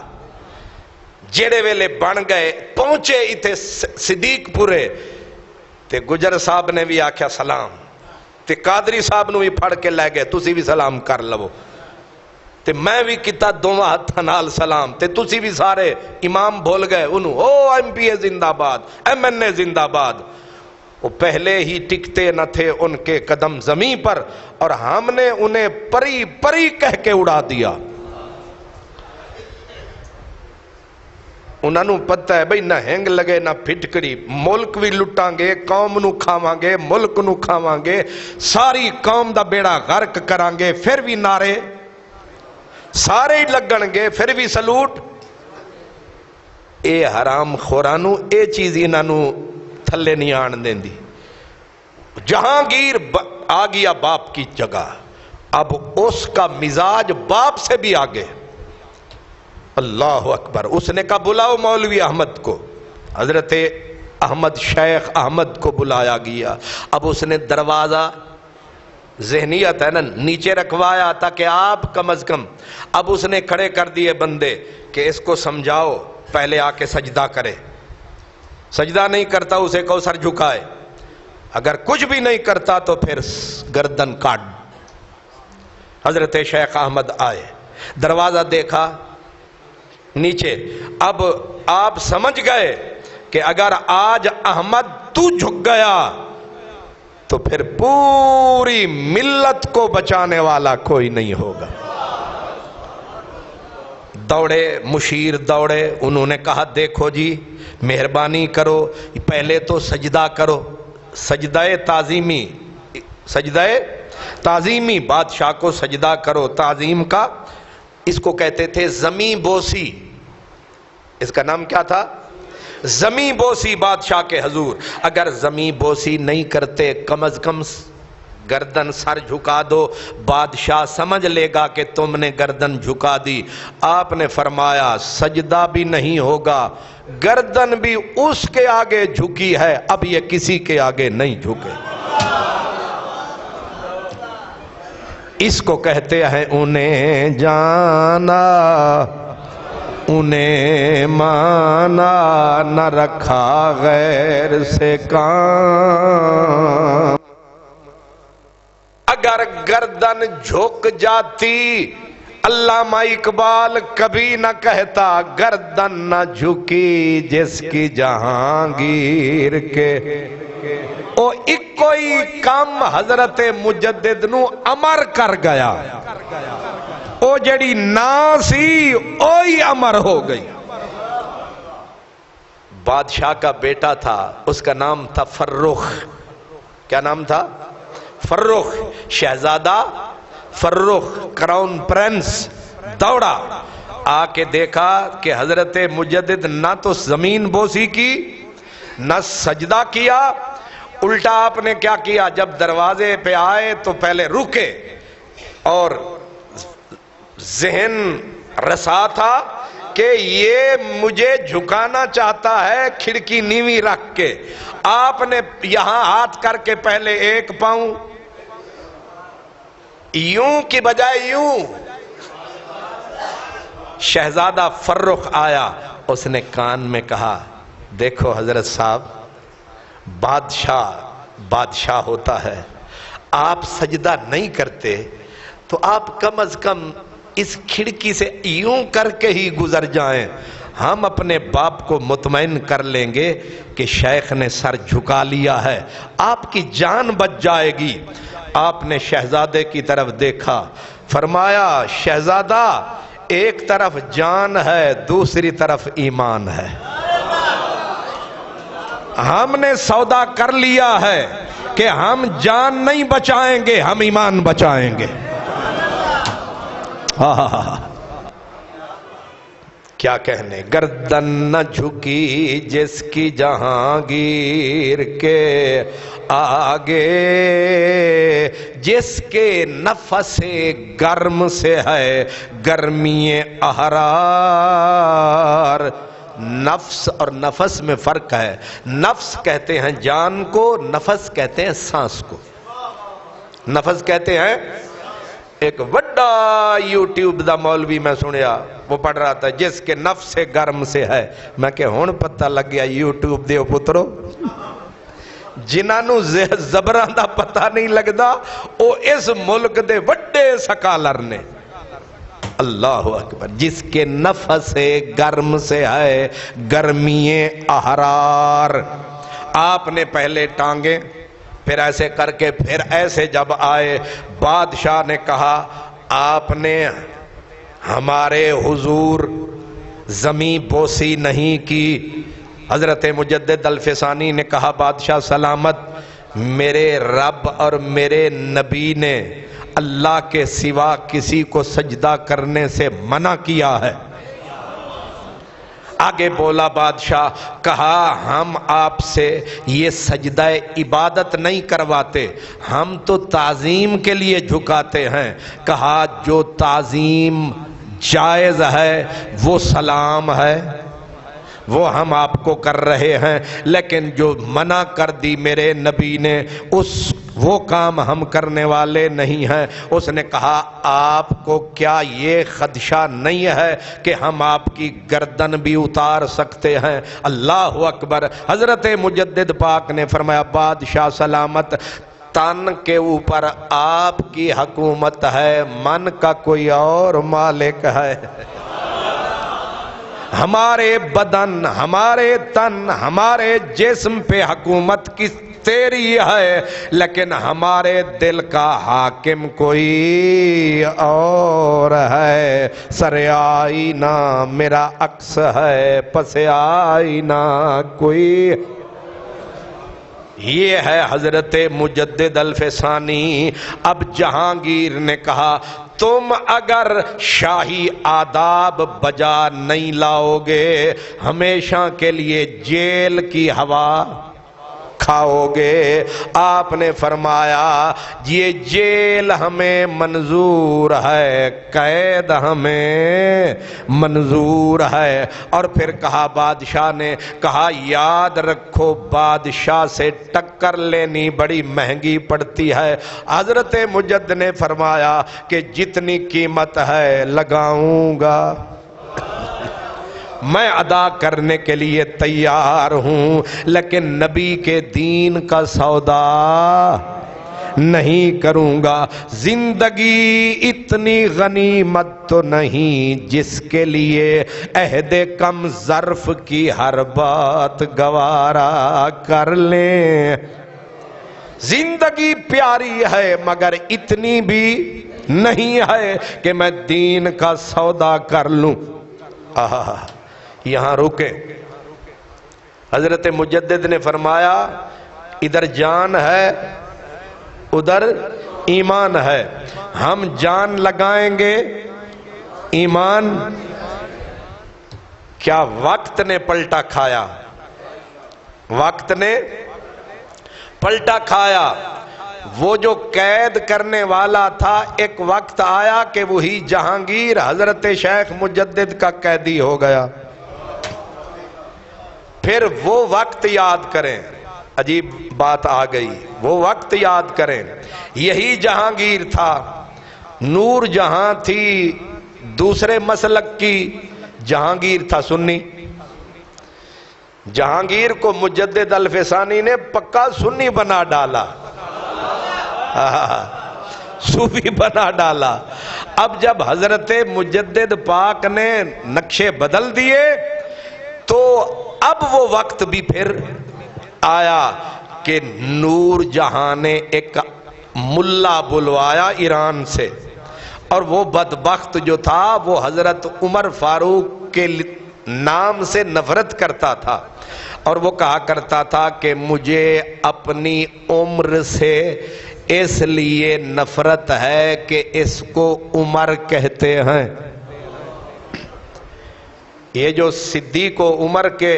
جڑے ویلے بن گئے پہنچے ایتھے صدیق پورے تے گجر صاحب نے بھی آکھیا سلام تے قادری صاحب نو بھی پھڑ کے لے گئے تسی بھی سلام کر لو تے میں بھی کیتا دوواں ہتھاں نال سلام تے تسی بھی سارے امام بھول گئے انہوں او MP زندہ باد MNA زندہ باد. وہ پہلے ہی ٹکتے نہ تھے ان کے قدم زمین پر اور ہم نے انہیں پری پری کہہ کے اڑا دیا. انہوں پتہ ہے بھئی نہ ہنگ لگے نہ پھٹکری، ملک بھی لٹاں گے، قوم نو کھاواں گے، ملک نو کھاواں گے، ساری قوم دا بیڑا غرق کران گے، پھر بھی نعرے سارے ہی لگن گے، پھر بھی سلوٹ. اے حرام خورانو اے چیز انہوں تھلے نہیں آن دیں دی. جہانگیر آ گیا باپ کی جگہ، اب اس کا مزاج باپ سے بھی آگے. اللہ اکبر. اس نے کہا بلاؤ مولوی احمد کو. حضرت احمد شیخ احمد کو بلایا گیا. اب اس نے دروازہ ذہنیت ہے نا نیچے رکھوایا تاکہ آپ کم از کم. اب اس نے کھڑے کر دیے بندے کہ اس کو سمجھاؤ پہلے آ کے سجدہ کرے. سجدہ نہیں کرتا اسے کہو سر جھکائے، اگر کچھ بھی نہیں کرتا تو پھر گردن کاٹ. حضرت شیخ احمد آئے، دروازہ دیکھا نیچے. اب آپ سمجھ گئے کہ اگر آج احمد تو جھک گیا تو پھر پوری ملت کو بچانے والا کوئی نہیں ہوگا. دوڑے مشیر دوڑے، انہوں نے کہا دیکھو جی مہربانی کرو پہلے تو سجدہ کرو، سجدہ تعظیمی، سجدہ تعظیمی بادشاہ کو سجدہ کرو. تعظیم کا اس کو کہتے تھے زمین بوسی. اس کا نام کیا تھا؟ زمین بوسی بادشاہ کے حضور. اگر زمین بوسی نہیں کرتے کم از کم گردن سر جھکا دو، بادشاہ سمجھ لے گا کہ تم نے گردن جھکا دی. آپ نے فرمایا سجدہ بھی نہیں ہوگا، گردن بھی اس کے آگے جھکی ہے، اب یہ کسی کے آگے نہیں جھکے. اس کو کہتے ہیں انہیں جانا انہیں مانا، نہ رکھا غیر سے کام. اگر گردن جھک جاتی علامہ اقبال کبھی نہ کہتا گردن نہ جھکی جس کی جہانگیر کے. او ایک کوئی کام حضرت مجدد نو امر کر گیا، او جڑی نا سی اوہی امر ہو گئی. بادشاہ کا بیٹا تھا، اس کا نام تھا فرخ. کیا نام تھا؟ فرخ. شہزادہ فرخ کراؤن پرنس دوڑا آ کے دیکھا کہ حضرت مجدد نہ تو زمین بوسی کی نہ سجدہ کیا. الٹا آپ نے کیا کیا؟ جب دروازے پہ آئے تو پہلے رکے اور ذہن رسا تھا کہ یہ مجھے جھکانا چاہتا ہے کھڑکی نیوی رکھ کے. آپ نے یہاں ہاتھ کر کے پہلے ایک پاؤں یوں کی بجائے یوں. شہزادہ فرخ آیا، اس نے کان میں کہا دیکھو حضرت صاحب بادشاہ ہوتا ہے، آپ سجدہ نہیں کرتے تو آپ کم از کم اس کھڑکی سے یوں کر کے ہی گزر جائیں، ہم اپنے باپ کو مطمئن کر لیں گے کہ شیخ نے سر جھکا لیا ہے، آپ کی جان بچ جائے گی. آپ نے شہزادے کی طرف دیکھا، فرمایا شہزادہ ایک طرف جان ہے دوسری طرف ایمان ہے. ہم نے سودا کر لیا ہے کہ ہم جان نہیں بچائیں گے، ہم ایمان بچائیں گے. کیا کہنے، گردن نہ جھکی جس کی جہانگیر کے آگے، جس کے نفس گرم سے ہے گرمی احرار۔ نفس اور نفس میں فرق ہے، نفس کہتے ہیں جان کو، نفس کہتے ہیں سانس کو۔ نفس کہتے ہیں، ایک بڑا یوٹیوب دا مولوی میں سنیا، وہ پڑھ رہا تھا جس کے نفس گرم سے ہے، میں کہ ہون پتہ لگ گیا یوٹیوب دیو پترو، جنہاں زبران دا پتہ نہیں لگدا او اس ملک دے وڈے سکالر نے۔ اللہ اکبر، جس کے نفس گرم سے ہے گرمی احرار۔ آپ نے پہلے ٹانگیں، پھر ایسے کر کے، پھر ایسے جب آئے، بادشاہ نے کہا آپ نے ہمارے حضور زمین بوسی نہیں کی۔ حضرت مجدد الفسانی نے کہا بادشاہ سلامت، میرے رب اور میرے نبی نے اللہ کے سوا کسی کو سجدہ کرنے سے منع کیا ہے۔ آگے بولا بادشاہ، کہا ہم آپ سے یہ سجدہ عبادت نہیں کرواتے، ہم تو تعظیم کے لیے جھکاتے ہیں۔ کہا جو تعظیم جائز ہے وہ سلام ہے، وہ ہم آپ کو کر رہے ہیں، لیکن جو منع کر دی میرے نبی نے وہ کام ہم کرنے والے نہیں ہیں۔ اس نے کہا آپ کو کیا یہ خدشہ نہیں ہے کہ ہم آپ کی گردن بھی اتار سکتے ہیں؟ اللہ اکبر۔ حضرت مجدد پاک نے فرمایا بادشاہ سلامت، تن کے اوپر آپ کی حکومت ہے، من کا کوئی اور مالک ہے۔ ہمارے بدن، ہمارے تن، ہمارے جسم پہ حکومت کس تیری ہے، لیکن ہمارے دل کا حاکم کوئی اور ہے۔ سر آئینہ میرا عکس ہے، پس آئینہ کوئی۔ یہ ہے حضرت مجدد الفسانی۔ اب جہانگیر نے کہا تم اگر شاہی آداب بجا نہیں لاؤ گے، ہمیشہ کے لیے جیل کی ہوا کھاؤ گے۔ آپ نے فرمایا یہ جیل ہمیں منظور ہے، قید ہمیں منظور ہے۔ اور پھر کہا بادشاہ نے کہا یاد رکھو بادشاہ سے ٹکر لینی بڑی مہنگی پڑتی ہے۔ حضرت مجدد نے فرمایا کہ جتنی قیمت ہے لگاؤں گا، میں ادا کرنے کے لیے تیار ہوں، لیکن نبی کے دین کا سودا نہیں کروں گا۔ زندگی اتنی غنیمت تو نہیں جس کے لیے عہد کم ظرف کی ہر بات گوارا کر لیں۔ زندگی پیاری ہے مگر اتنی بھی نہیں ہے کہ میں دین کا سودا کر لوں۔ یہاں رکے۔ حضرت مجدد نے فرمایا ادھر جان ہے ادھر ایمان ہے، ہم جان لگائیں گے ایمان۔ کیا وقت نے پلٹا کھایا، وقت نے پلٹا کھایا۔ وہ جو قید کرنے والا تھا ایک وقت آیا کہ وہی جہانگیر حضرت شیخ مجدد کا قیدی ہو گیا۔ پھر وہ وقت یاد کریں، عجیب بات آ گئی، وہ وقت یاد کریں۔ یہی جہانگیر تھا، نور جہاں تھی دوسرے مسلک کی، جہانگیر تھا سنی۔ جہانگیر کو مجدد الفسانی نے پکا سنی بنا ڈالا، صوفی بنا ڈالا۔ اب جب حضرت مجدد پاک نے نقشے بدل دیے تو اب وہ وقت بھی پھر آیا کہ نور جہاں نے ایک ملا بلوایا ایران سے، اور وہ بدبخت جو تھا وہ حضرت عمر فاروق کے نام سے نفرت کرتا تھا، اور وہ کہا کرتا تھا کہ مجھے اپنی عمر سے اس لیے نفرت ہے کہ اس کو عمر کہتے ہیں۔ یہ جو صدیق و عمر کے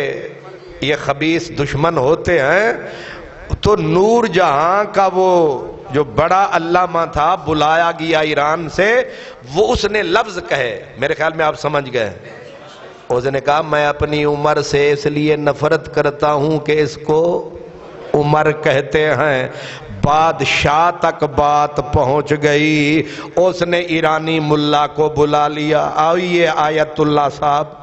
یہ خبیث دشمن ہوتے ہیں، تو نور جہاں کا وہ جو بڑا علامہ تھا بلایا گیا ایران سے، وہ اس نے لفظ کہے، میرے خیال میں آپ سمجھ گئے، اس نے کہا میں اپنی عمر سے اس لیے نفرت کرتا ہوں کہ اس کو عمر کہتے ہیں۔ بادشاہ تک بات پہنچ گئی، اس نے ایرانی ملا کو بلا لیا، آئیے آیت اللہ صاحب،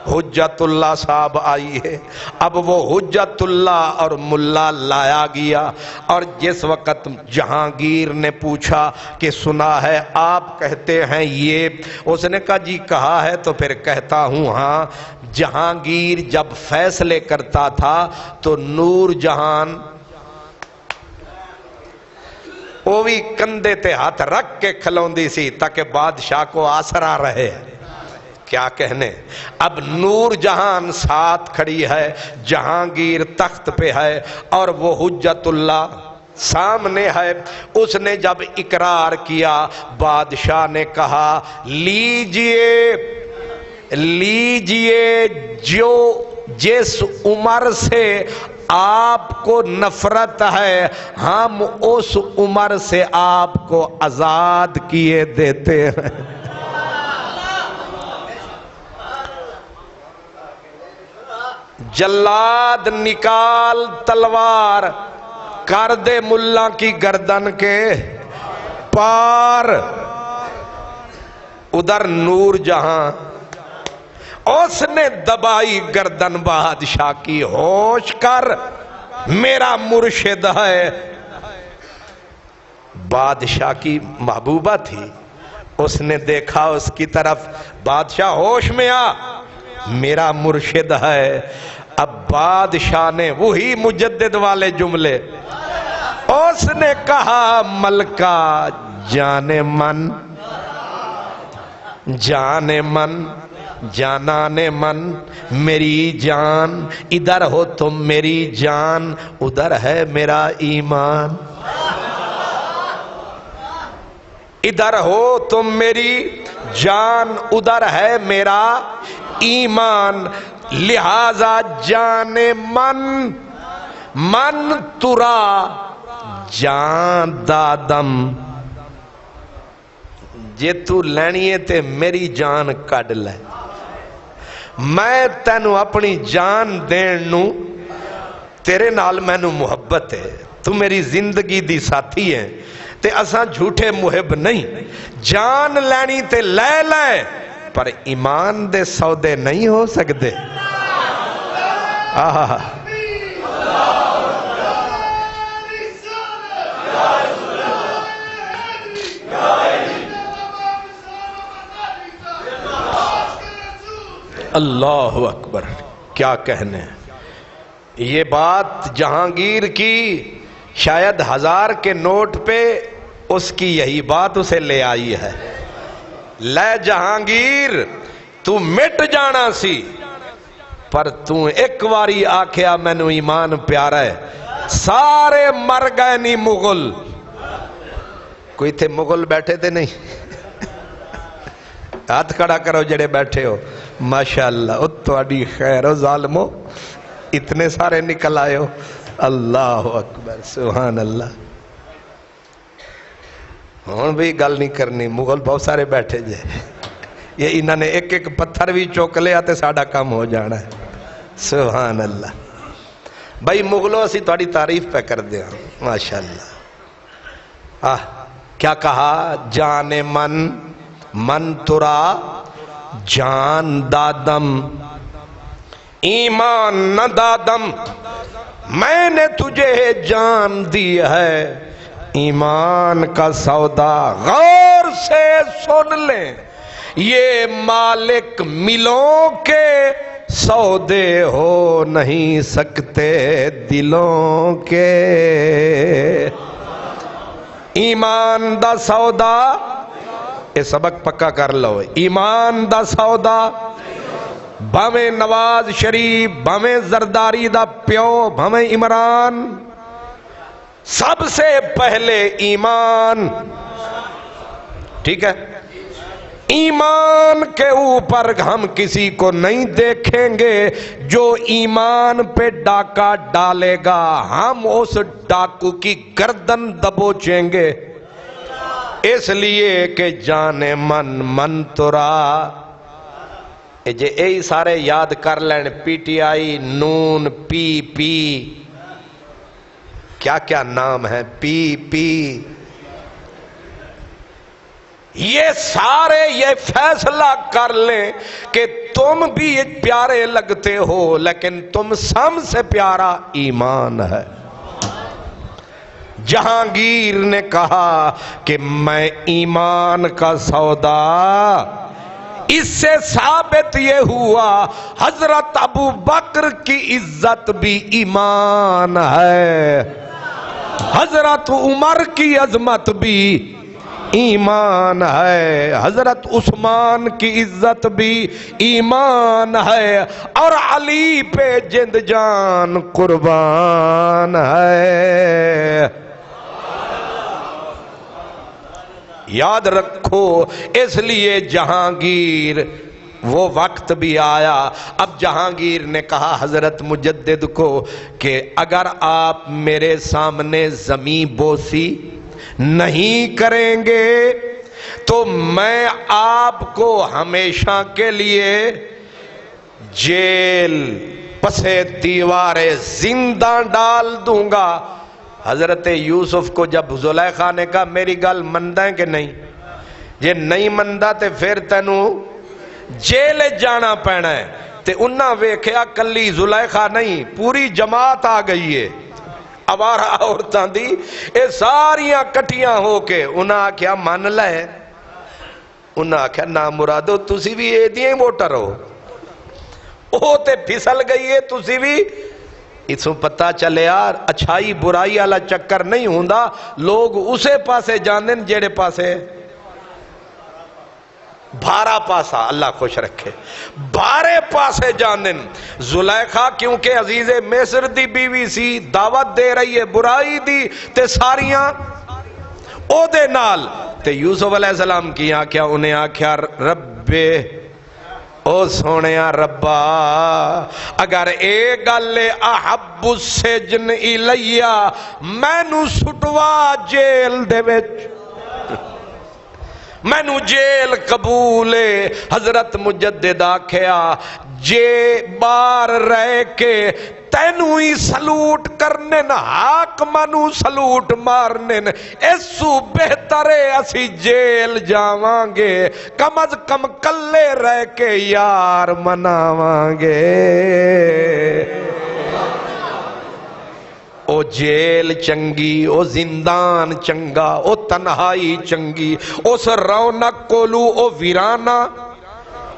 حجت اللہ صاحب آئیے۔ اب وہ حجت اللہ اور ملا لایا گیا، اور جس وقت جہانگیر نے پوچھا کہ سنا ہے آپ کہتے ہیں یہ، اس نے کہا جی کہا ہے تو پھر کہتا ہوں ہاں۔ جہانگیر جب فیصلے کرتا تھا تو نور جہان وہ بھی کندھے تے ہاتھ رکھ کے کھلوندی سی تاکہ بادشاہ کو آسرا رہے۔ کیا کہنے، اب نور جہان ساتھ کھڑی ہے، جہانگیر تخت پہ ہے، اور وہ حجت اللہ سامنے ہے۔ اس نے جب اقرار کیا، بادشاہ نے کہا لیجئے لیجئے، جو جس عمر سے آپ کو نفرت ہے ہم اس عمر سے آپ کو آزاد کیے دیتے ہیں۔ جلاد نکال تلوار، کر دے ملا کی گردن کے پار۔ ادھر نور جہاں اس نے دبائی گردن بادشاہ کی، ہوش کر میرا مرشد ہے۔ بادشاہ کی محبوبہ تھی، اس نے دیکھا اس کی طرف، بادشاہ ہوش میں آ، میرا مرشد ہے۔ اب بادشاہ نے وہی مجدد والے جملے، اس نے کہا ملکہ جانے من جانے من جانانے من، میری جان ادھر ہو تم میری جان، ادھر ہے میرا ایمان۔ ادھر ہو تم میری جان، ادھر ہے میرا ایمان، لہذا جانے من من ترا جان دادم، جے تو لینی ہے تے میری جان کڈ لے، میں تینو اپنی جان دین نو، تیرے نال مینو محبت ہے، تو میری زندگی دی ساتھی ہے، تے اساں جھوٹے محب نہیں، جان لینی تے لے لے، پر ایمان دے سودے نہیں ہو سکتے۔ آہا اللہ اکبر، کیا کہنے۔ یہ بات جہانگیر کی شاید 1000 کے نوٹ پہ اس کی یہی بات اسے لے آئی ہے۔ لے جہانگیر تو مٹ جانا سی، پر تو ایک واری آکھیا مینو ایمان پیارا ہے، سارے مر گئے نہیں مغل، کوئی تھے مغل بیٹھے تھے نہیں؟ ہاتھ کھڑا کرو جڑے بیٹھے ہو، ماشاءاللہ اتواڈی خیر و ظالمو، اتنے سارے نکل آئے ہو، اللہ اکبر سبحان اللہ۔ ہون بھی گل نہیں کرنی، مغل بہت سارے بیٹھے جے، یہ انہوں نے ایک ایک پتھر بھی چوک لیا تے ساڑا کام ہو جانا ہے، سبحان اللہ۔ بھائی مغلو اسی تواڈی تعریف پہ کر دیا، ماشاءاللہ۔ کیا کہا، جان من من ترا جان دادم، ایمان نہ دادم، میں نے تجھے جان دی ہے، ایمان کا سودا غور سے سن لیں، یہ مالک ملوں کے سودے ہو نہیں سکتے دلوں کے، ایمان دا سودا، یہ سبق پکا کر لو، ایمان دا سودا بھاویں نواز شریف، بھاویں زرداری دا پیو، بھاویں عمران، سب سے پہلے ایمان. ٹھیک ہے، ایمان کے اوپر ہم کسی کو نہیں دیکھیں گے. جو ایمان پہ ڈاکہ ڈالے گا ہم اس ڈاکو کی گردن دبوچیں گے. اس لیے کہ جان من ترا. جے اے سارے یاد کر لین، پی ٹی آئی، نون، پی پی، کیا کیا نام ہے، پی پی، یہ سارے یہ فیصلہ کر لیں کہ تم بھی پیارے لگتے ہو لیکن تم سب سے پیارا ایمان ہے. جہانگیر نے کہا کہ میں ایمان کا سودا، اس سے ثابت یہ ہوا حضرت ابو بکر کی عزت بھی ایمان ہے، حضرت عمر کی عظمت بھی ایمان ہے، حضرت عثمان کی عزت بھی ایمان ہے، اور علی پہ جند جان قربان ہے. یاد رکھو، اس لیے جہانگیر وہ وقت بھی آیا. اب جہانگیر نے کہا حضرت مجدد کو کہ اگر آپ میرے سامنے زمین بوسی نہیں کریں گے تو میں آپ کو ہمیشہ کے لیے جیل پسے دیوارے زندہ ڈال دوں گا. حضرت یوسف کو جب زلیخا نے کہا میری گل مندا ہے کہ نہیں، یہ نہیں مندا تے پھر تینوں جیل جانا پینا ہے. تے انہاں ویکھیا کلی زلیخا نہیں، پوری جماعت آ گئی ہے آوارہ عورتاں دی، اے ساریاں کٹیاں ہو کے. انہاں آکھیا من لے، انہاں آکھیا نا مرادو تسی بھی اے دیئے ووٹر ہو، او تے پھسل گئی ہے تسی بھی. اسوں پتہ چلے یار اچھائی برائی والا چکر نہیں ہوندا، لوگ اسے پاسے جاندن جیڑے پاسے بھارا پاسا، اللہ خوش رکھے، بھارے پاسے جاندن. زلیخا کیونکہ عزیز مصر دی بیوی سی، دعوت دے رہی ہے برائی دی تے ساریاں او دے نال. تے یوسف علیہ السلام کی آکھیا، انہیں آکھیا ربے او سونیا ربا اگر اے گل احب السجن الیا مینو سٹوا جیل دے وچ، مینو جیل قبول ہے. حضرت مجدد آکھیا جے بار رہ کے تینو ہی سلوٹ کرنے نہ حاک منو سلوٹ مارنے نہ، اس سو بہتر ہے اسی جیل جاواں گے، کم از کم کلے رہ کے یار مناواں گے. او جیل چنگی، او زندان چنگا، او تنہائی چنگی، اس رونق کولو او ویرانہ،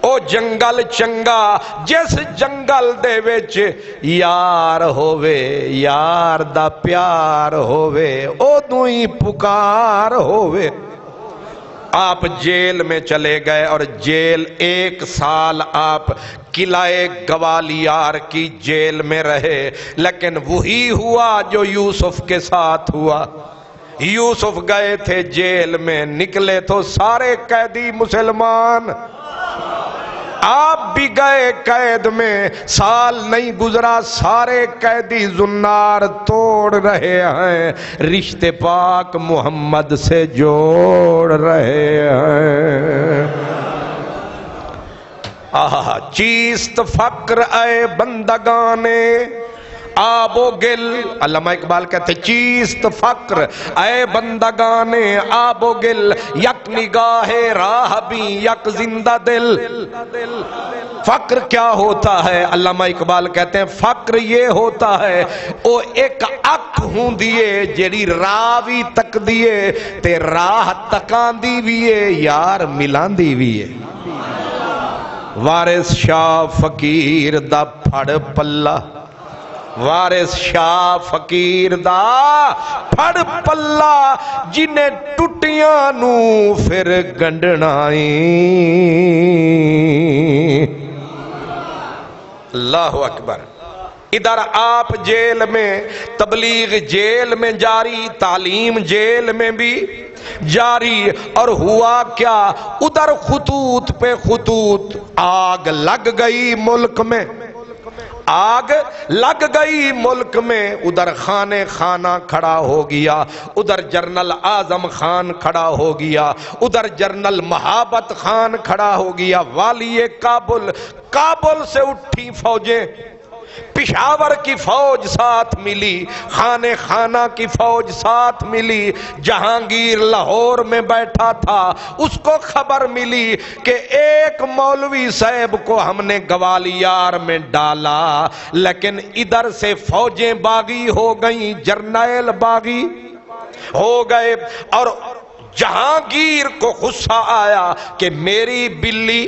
او جنگل چنگا جس جنگل دے وچ یار ہووے، یار دا پیار ہووے، او دوئی پکار ہووے. آپ جیل میں چلے گئے اور جیل 1 سال آپ قلعہ گوالیار کی جیل میں رہے، لیکن وہی ہوا جو یوسف کے ساتھ ہوا. یوسف گئے تھے جیل میں، نکلے تو سارے قیدی مسلمان. آپ بھی گئے قید میں، سال نہیں گزرا سارے قیدی زنار توڑ رہے ہیں، رشتے پاک محمد سے جوڑ رہے ہیں. چیست فقر اے بندگانے آب و گل، علامہ اقبال کہتے چیست فقر اے بندگانے آب و گل، یک نگاہ راہ بھی یک زندہ دل. فقر کیا ہوتا ہے؟ علامہ اقبال کہتے ہیں فقر یہ ہوتا ہے او ایک اک ہوں دیئے جیڑی راہ بھی تک دیئے تے راہ تکان دی بھی ہے یار ملان دی بھی ہے. وارث شاہ فقیر دا پھڑ پلہ، وارث شاہ فقیر دا پھڑ پلہ، جنہیں ٹوٹیاں نو پھر گنڈنائی. اللہ اکبر. ادھر آپ جیل میں، تبلیغ جیل میں جاری، تعلیم جیل میں بھی جاری. اور ہوا کیا، ادھر خطوط پہ خطوط، آگ لگ گئی ملک میں، آگ لگ گئی ملک میں. ادھر خانہ خانہ کھڑا ہو گیا، ادھر جنرل اعظم خان کھڑا ہو گیا، ادھر جنرل مہابت خان کھڑا ہو گیا. والی کابل، کابل سے اٹھی فوجیں، پشاور کی فوج ساتھ ملی، خانہ خانہ کی فوج ساتھ ملی. جہانگیر لاہور میں بیٹھا تھا، اس کو خبر ملی کہ ایک مولوی صاحب کو ہم نے گوالیار میں ڈالا، لیکن ادھر سے فوجیں باغی ہو گئیں، جرنیل باغی ہو گئے. اور جہانگیر کو غصہ آیا کہ میری بلی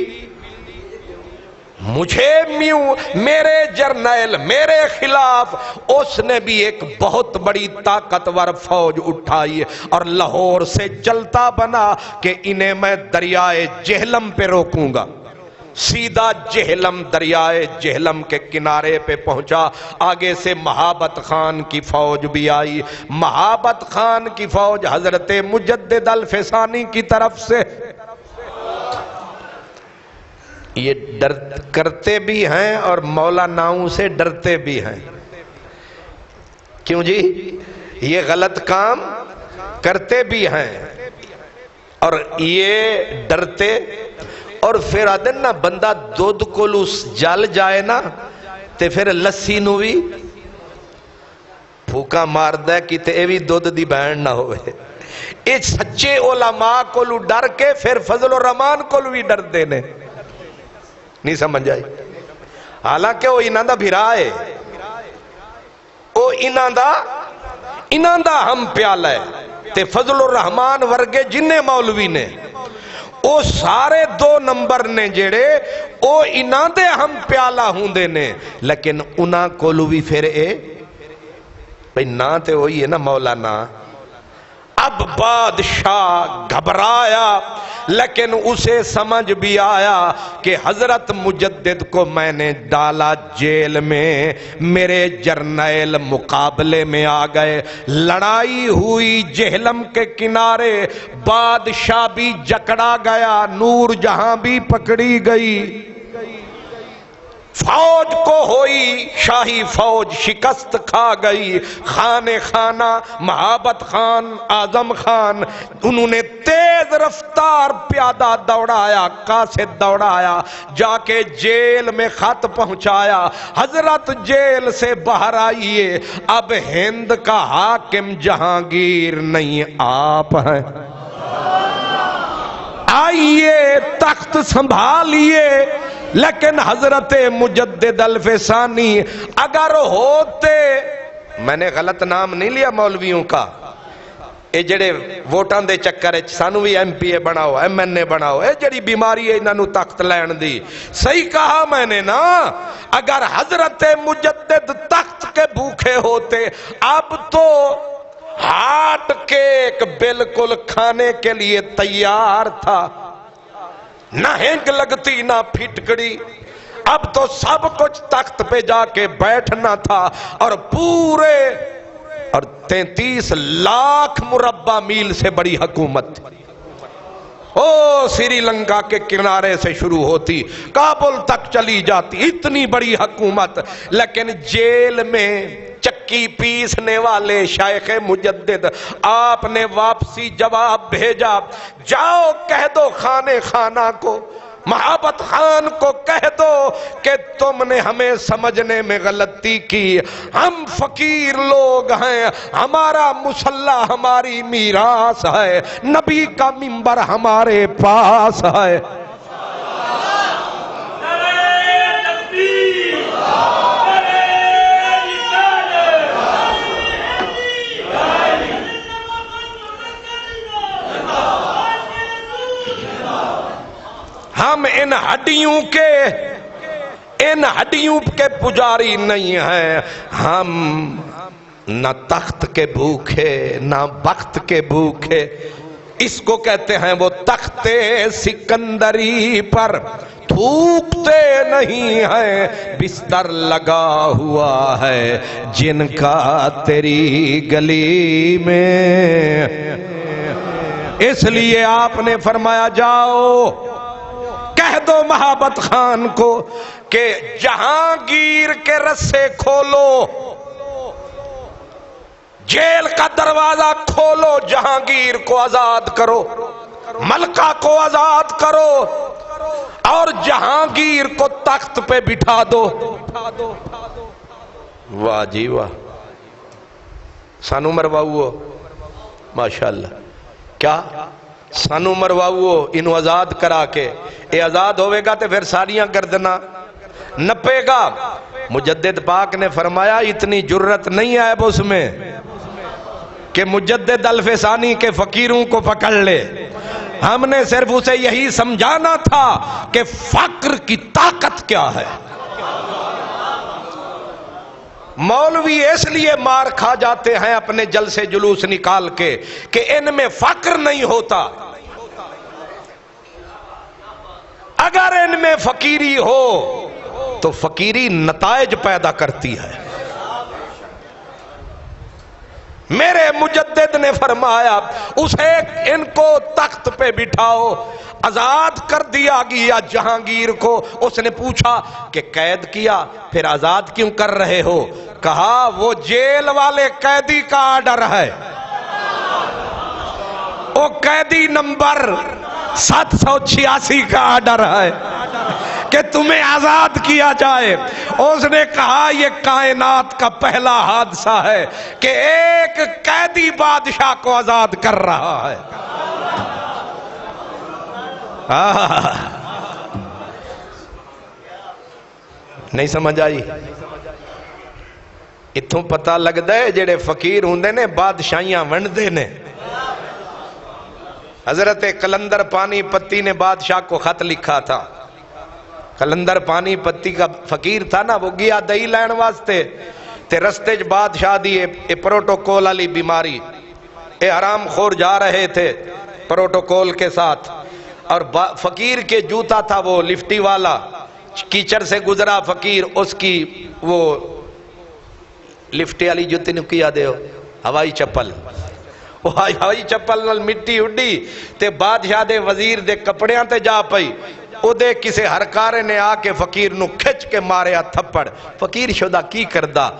مجھے میوں، میرے جرنیل میرے خلاف. اس نے بھی ایک بہت بڑی طاقتور فوج اٹھائی اور لاہور سے چلتا بنا کہ انہیں میں دریائے جہلم پہ روکوں گا. سیدھا جہلم، دریائے جہلم کے کنارے پہ پہنچا. آگے سے مہابت خان کی فوج بھی آئی. مہابت خان کی فوج حضرت مجدد الفسانی کی طرف سے. یہ ڈر کرتے بھی ہیں اور مولا ناؤں سے ڈرتے بھی ہیں. کیوں جی؟ یہ غلط کام کرتے بھی ہیں اور یہ ڈرتے. اور پھر آدن نا بندہ دودھ کو جل جائے نا تے پھر لسی نو بھی پھوکا مار دے کہ تے بھی دودھ دی بہن نہ ہوئے. یہ سچے علماء کو ڈر کے پھر فضل الرحمان کو بھی ڈر دینے نہیں سمجھ آئی. حالانکہ وہ انہاں دا بھرا ہے، وہ انہاں دا ہم پیالہ ہے. تے فضل الرحمان ورگے جنہیں مولوی نے وہ سارے 2 نمبر نے جڑے وہ انہاں دے ہم پیالہ ہوں دے نے. لیکن انہاں کو بھی پھر بھئی نا تے وہی ہے نا مولانا. اب بادشاہ گھبرایا، لیکن اسے سمجھ بھی آیا کہ حضرت مجدد کو میں نے ڈالا جیل میں، میرے جرنیل مقابلے میں آ گئے. لڑائی ہوئی جہلم کے کنارے، بادشاہ بھی جکڑا گیا، نور جہاں بھی پکڑی گئی. فوج کو ہوئی، شاہی فوج شکست کھا گئی. خانہ خانہ مہابت خان، اعظم خان، انہوں نے تیز رفتار پیادہ دوڑایا، قاصد دوڑایا، جا کے جیل میں خط پہنچایا. حضرت جیل سے باہر آئیے، اب ہند کا حاکم جہانگیر نہیں آپ ہیں. آئیے تخت سنبھالیے. لیکن حضرت مجدد الفسانی اگر ہوتے، میں نے غلط نام نہیں لیا مولویوں کا، اے جڑے ووٹاں دے چکر سانو بھی ایم پی اے بناؤ، ایم این اے بناؤ، اے جڑی بیماری ہے انہوں تخت لین دی. صحیح کہا میں نے نا. اگر حضرت مجدد تخت کے بھوکے ہوتے، اب تو ہارٹ کیک بالکل کھانے کے لیے تیار تھا، نہ ہنگ لگتی نہ پھٹکڑی. اب تو سب کچھ تخت پہ جا کے بیٹھنا تھا. اور پورے اور 33 لاکھ مربع میل سے بڑی حکومت سری لنکا کے کنارے سے شروع ہوتی، کابل تک چلی جاتی، اتنی بڑی حکومت. لیکن جیل میں چکی پیسنے والے شیخ مجدد آپ نے واپسی جواب بھیجا، جاؤ کہہ دو خانہ خانہ کو، مہابت خان کو کہہ دو کہ تم نے ہمیں سمجھنے میں غلطی کی. ہم فقیر لوگ ہیں، ہمارا مصلی ہماری میراث ہے، نبی کا منبر ہمارے پاس ہے. ہم ان ہڈیوں کے پجاری نہیں ہیں. ہم نہ تخت کے بھوکے نہ بخت کے بھوکے. اس کو کہتے ہیں وہ تخت سکندری پر تھوکتے نہیں ہیں، بستر لگا ہوا ہے جن کا تیری گلی میں۔ اس لیے آپ نے فرمایا جاؤ کہہ دو مہابت خان کو کہ جہانگیر کے رسے کھولو، جیل کا دروازہ کھولو، جہانگیر کو آزاد کرو، ملکہ کو آزاد کرو اور جہانگیر کو تخت پہ بٹھا دو۔ واہ جی واہ، سانو مرواؤ ماشاءاللہ، کیا سانو مرواؤ، انہوں آزاد کرا کے، اے آزاد ہوئے گا تو پھر ساریاں گردنا نپے گا۔ مجدد پاک نے فرمایا اتنی جرت نہیں ہے اس میں کہ مجدد الف ثانی کے فقیروں کو پکڑ لے، ہم نے صرف اسے یہی سمجھانا تھا کہ فقر کی طاقت کیا ہے۔ مولوی اس لیے مار کھا جاتے ہیں اپنے جلسے جلوس نکال کے کہ ان میں فقر نہیں ہوتا، اگر ان میں فقیری ہو تو فقیری نتائج پیدا کرتی ہے۔ میرے مجدد نے فرمایا اسے ان کو تخت پہ بٹھاؤ، آزاد کر دیا گیا جہانگیر کو۔ اس نے پوچھا کہ قید کیا پھر آزاد کیوں کر رہے ہو؟ کہا وہ جیل والے قیدی کا آرڈر ہے، وہ قیدی نمبر 786 کا آرڈر ہے کہ تمہیں آزاد کیا جائے۔ اس نے کہا یہ کائنات کا پہلا حادثہ ہے کہ ایک قیدی بادشاہ کو آزاد کر رہا ہے۔ نہیں سمجھ آئی؟ اتھوں پتہ لگتا ہے جڑے فقیر ہوندے نے بادشاہیاں ونڈدے نے۔ حضرت قلندر پانی پتی نے بادشاہ کو خط لکھا تھا۔ قلندر پانی پتی کا فقیر تھا نا، وہ گیا دہی لین واسطے تے رستے چ بادشاہ دی اے پروٹوکول والی بیماری، اے حرام خور جا رہے تھے پروٹوکول کے ساتھ، اور فقیر کے جوتا تھا وہ لفٹی والا، کیچڑ سے گزرا فقیر، اس کی وہ لفٹی والی جوتی نو کیا دیو ہوائی چپل، وہ ہوائی چپل نال مٹی اڈی تے بادشاہ دے وزیر دے کپڑیاں تے جا پئی، او دے کسے ہرکارے نے آ کے فقیر نو کھچ کے ماریا تھپڑ۔ فقیر شدہ کی کردہ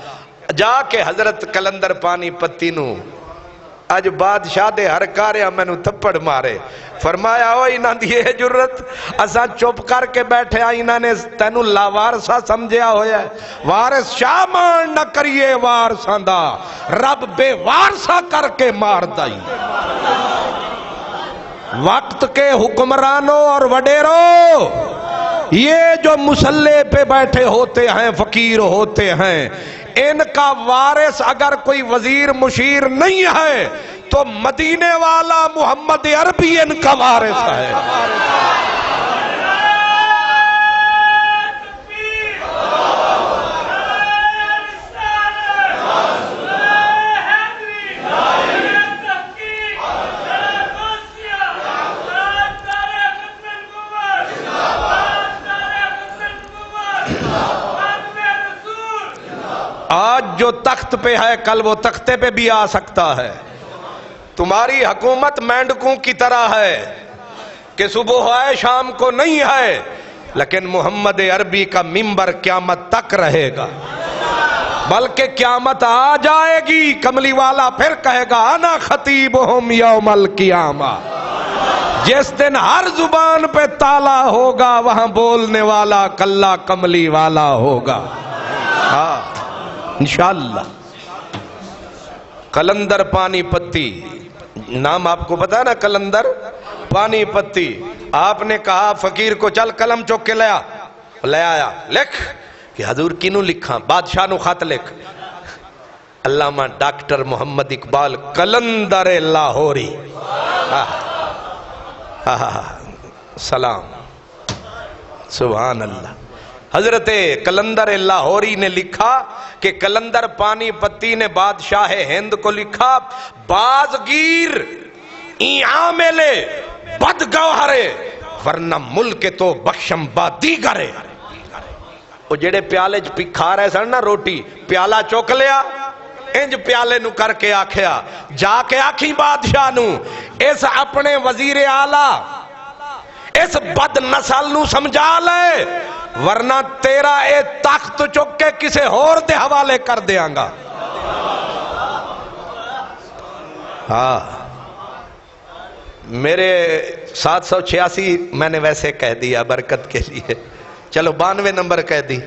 جا کے حضرت قلندر پانی پتی نو، اج بادشاہ دے ہرکارے میں نو تھپڑ مارے۔ فرمایا او انہاں دی یہ جرت، اساں چپ کر کے بیٹھے آ، انہاں نے تینو لاوارسا سمجھیا ہویا ہے۔ وارث شاہ مان نہ کریے وارثاں دا، رب بے وارثا کر کے مار دائی۔ وقت کے حکمرانوں اور وڈیروں، یہ جو مسلح پہ بیٹھے ہوتے ہیں فقیر ہوتے ہیں، ان کا وارث اگر کوئی وزیر مشیر نہیں ہے تو مدینے والا محمد عربی ان کا وارث ہے۔ آج جو تخت پہ ہے کل وہ تختے پہ بھی آ سکتا ہے۔ تمہاری حکومت مینڈکوں کی طرح ہے کہ صبح ہے شام کو نہیں ہے، لیکن محمد عربی کا منبر قیامت تک رہے گا، بلکہ قیامت آ جائے گی، کملی والا پھر کہے گا انا خطیبہم یوم القیامہ۔ جس دن ہر زبان پہ تالا ہوگا وہاں بولنے والا کلہ کملی والا ہوگا۔ ہاں انشاءاللہ۔ قلندر پانی پتی نام آپ کو پتا ہے نا، قلندر پانی پتی۔ آپ نے کہا فقیر کو چل قلم چوک کے لے آیا، لکھ کہ حضور کینوں لکھاں؟ بادشاہ نو خط لکھ، علامہ ڈاکٹر محمد اقبال قلندر لاہوری۔ سلام سبحان اللہ۔ حضرت قلندر لاہوری نے لکھا کہ قلندر پانی پتی نے بادشاہ ہند کو لکھا، بازگیر این عامل بدگوہرے ورنہ ملک تو بخشم با دیگرے. وہ جڑے پیالے چ کھا رہے سن نا روٹی، پیالہ چک لیا، انج پیالے نو کر کے آکھیا جا کے آکھی بادشاہ نو اس اپنے وزیر اعلیٰ اس بد نسل نو سمجھا لے، ورنہ تیرا اے تخت چک کے کسے اور دے حوالے کر دیاں گا. ہاں میرے 786 میں نے ویسے کہہ دیا برکت کے لیے، چلو 92 نمبر کہہ دی،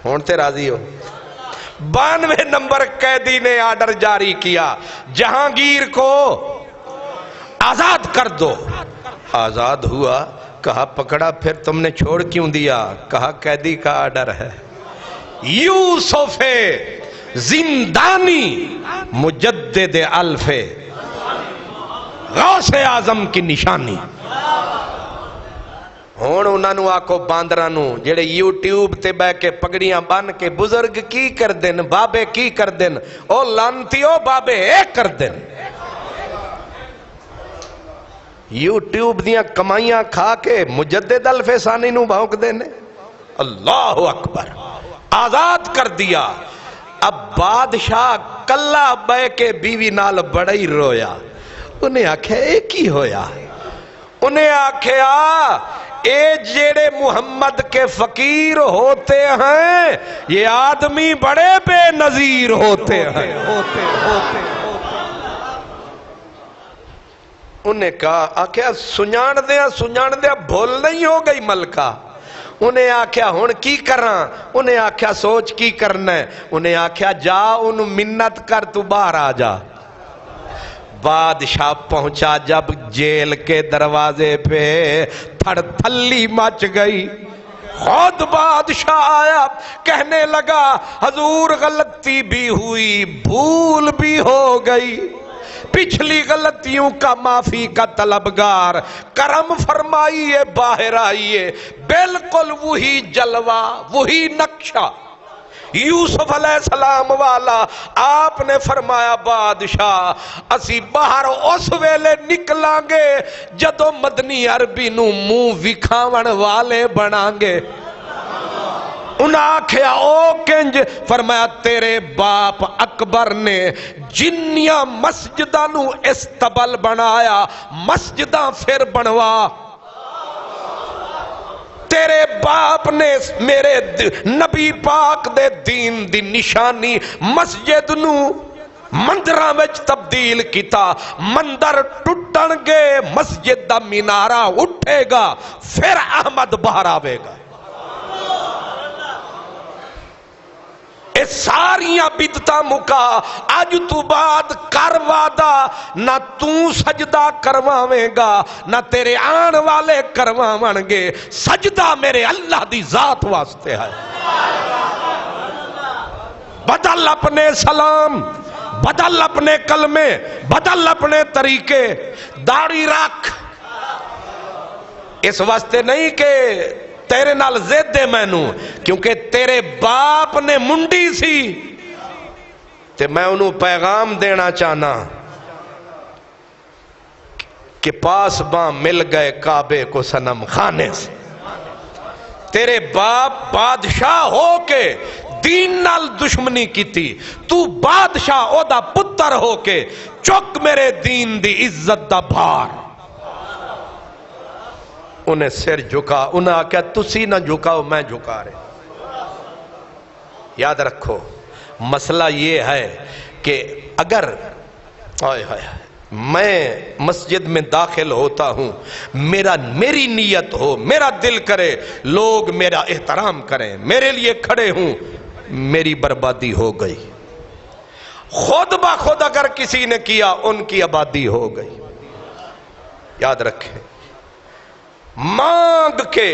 ہون تے راضی ہو. 92 نمبر قیدی نے آرڈر جاری کیا جہانگیر کو آزاد کر دو. آزاد ہوا، کہا پکڑا پھر تم نے چھوڑ کیوں دیا؟ کہا قیدی کا آرڈر ہے. یوسف زندانی مجدد الف غوث اعظم کی نشانی. ہون انہاں نو آکو باندراں نو جڑے یوٹیوب تے بہ کے پگڑیاں بن کے بزرگ کی کر دین، بابے کی کر دین، او لانتیو بابے اے کر دین. یوٹیوب دیاں کمائیاں کھا کے مجدد الف ثانی نو بھونک دینے. اللہ اکبر، آزاد کر دیا. اب بادشاہ کلا بہ کے بیوی نال بڑا ہی رویا. انہیں آکھیا اے کی ہویا؟ انہیں آکھیا اے جیڑے محمد کے فقیر ہوتے ہیں یہ آدمی بڑے بے نظیر ہوتے ہیں. انہیں کہا آکھیا سنجان دیا بھول نہیں ہو گئی ملکہ. انہیں آکھیا ہون کی کراں؟ انہیں آکھیا سوچ کی کرنا ہے. انہیں آکھیا جا ان منت کر تو باہر آ جا. بادشاہ پہنچا جب جیل کے دروازے پہ تھڑ تھلی مچ گئی. خود بادشاہ آیا کہنے لگا حضور غلطی بھی ہوئی، بھول بھی ہو گئی، پچھلی غلطیوں کا معافی کا طلبگار، کرم فرمائیے باہر آئیے. بالکل وہی جلوہ، وہی نقشہ یوسف علیہ السلام والا. آپ نے فرمایا بادشاہ اسی باہر اس ویلے نکلیں گے جدو مدنی عربی نو منہ وکھاون والے بناں گے. انہاں آکھیا او کنج؟ فرمایا تیرے باپ اکبر نے جنیاں مسجداں نو استبل بنایا، مسجداں پھر بنوا. تیرے باپ نے میرے نبی پاک دے دین دی نشانی مسجد نو مندراں وچ تبدیل کیتا. مندر ٹوٹن گے، مسجد دا مینارہ اٹھے گا، پھر احمد باہر آوے گا. اے ساریاں بدتاں مکا. اج تو بعد کر وعدہ نہ تو سجدہ کرواویں گا نہ تیرے آن والے کرواون گے. سجدہ میرے اللہ دی ذات واسطے ہے. بدل اپنے سلام، بدل اپنے کلمے، بدل اپنے طریقے. داڑھی رکھ، اس واسطے نہیں کہ تیرے نال زد دے مینوں، کیونکہ تیرے باپ نے منڈی سی تے میں انہوں پیغام دینا چاہنا کہ پاس باں مل گئے کعبے کو صنم خانے سے. تیرے باپ بادشاہ ہو کے دین نال دشمنی کی تھی، تو بادشاہ او دا پتر ہو کے چک میرے دین دی عزت دا بھار. انہیں سر جھکا. انہیں آکھیا تسی نہ جھکاؤ، میں جھکا رہے. یاد رکھو مسئلہ یہ ہے کہ اگر میں مسجد میں داخل ہوتا ہوں، میری نیت ہو، میرا دل کرے لوگ میرا احترام کریں، میرے لیے کھڑے ہوں، میری بربادی ہو گئی. خود بخود اگر کسی نے کیا ان کی آبادی ہو گئی. یاد رکھیں مانگ کے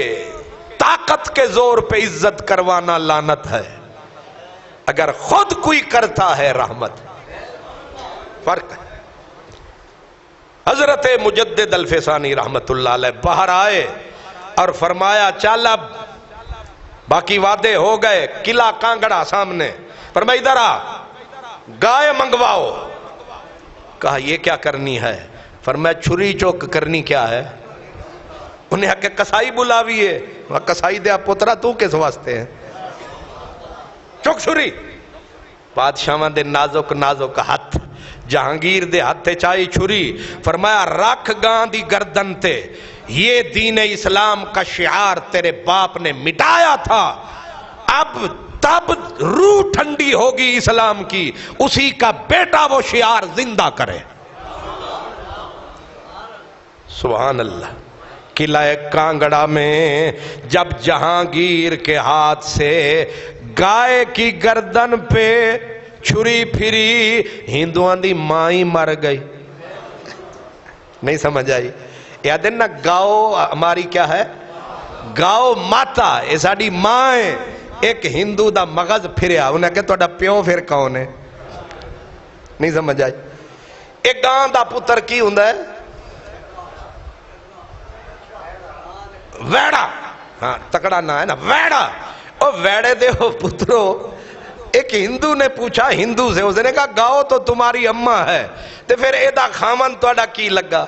طاقت کے زور پہ عزت کروانا لعنت ہے، اگر خود کوئی کرتا ہے رحمت. فرق ہے. حضرت مجدد الف ثانی رحمت اللہ علیہ باہر آئے اور فرمایا چل اب باقی وعدے ہو گئے. قلعہ کانگڑا سامنے. فرمایا ادھر آ، گائے منگواؤ. کہا یہ کیا کرنی ہے؟ فرمایا چھری چوک کرنی کیا ہے؟ انہیں آ کے کسائی بلاویے، کسائی دیا پترا تو کس واسطے ہیں؟ چک چھری بادشاہاں دے نازک نازک ہاتھ، جہانگیر دے ہاتھ چائی چھری، فرمایا رکھ گاں دی گردن تے، یہ دین اسلام کا شعار تیرے باپ نے مٹایا تھا، اب تب روح ٹھنڈی ہوگی اسلام کی، اسی کا بیٹا وہ شعار زندہ کرے۔ سبحان اللہ۔ قلعہ کانگڑا میں جب جہانگیر کے ہاتھ سے گائے کی گردن پہ چھری پھری، ہندوان دی مائی مر گئی۔ نہیں سمجھ آئی؟ یاد ہے نا، گاؤ ہماری کیا ہے؟ گاؤ ماتا، یہ ساڑی مائیں۔ ایک ہندو دا مغز پھریا، انہیں کہ توڑا پیوں پھر کون ہے؟ نہیں سمجھ آئی؟ ایک گاں دا پتر کی ہوندہ ہے؟ ویڑا، ہاں تکڑا نہ ہے نا، ویڑا۔ او ویڑے دے ہو پترو، ایک ہندو نے پوچھا ہندو سے، اس نے کہا گاؤ تو تمہاری اماں ہے، تے پھر ایدہ خامن توڑا کی لگا؟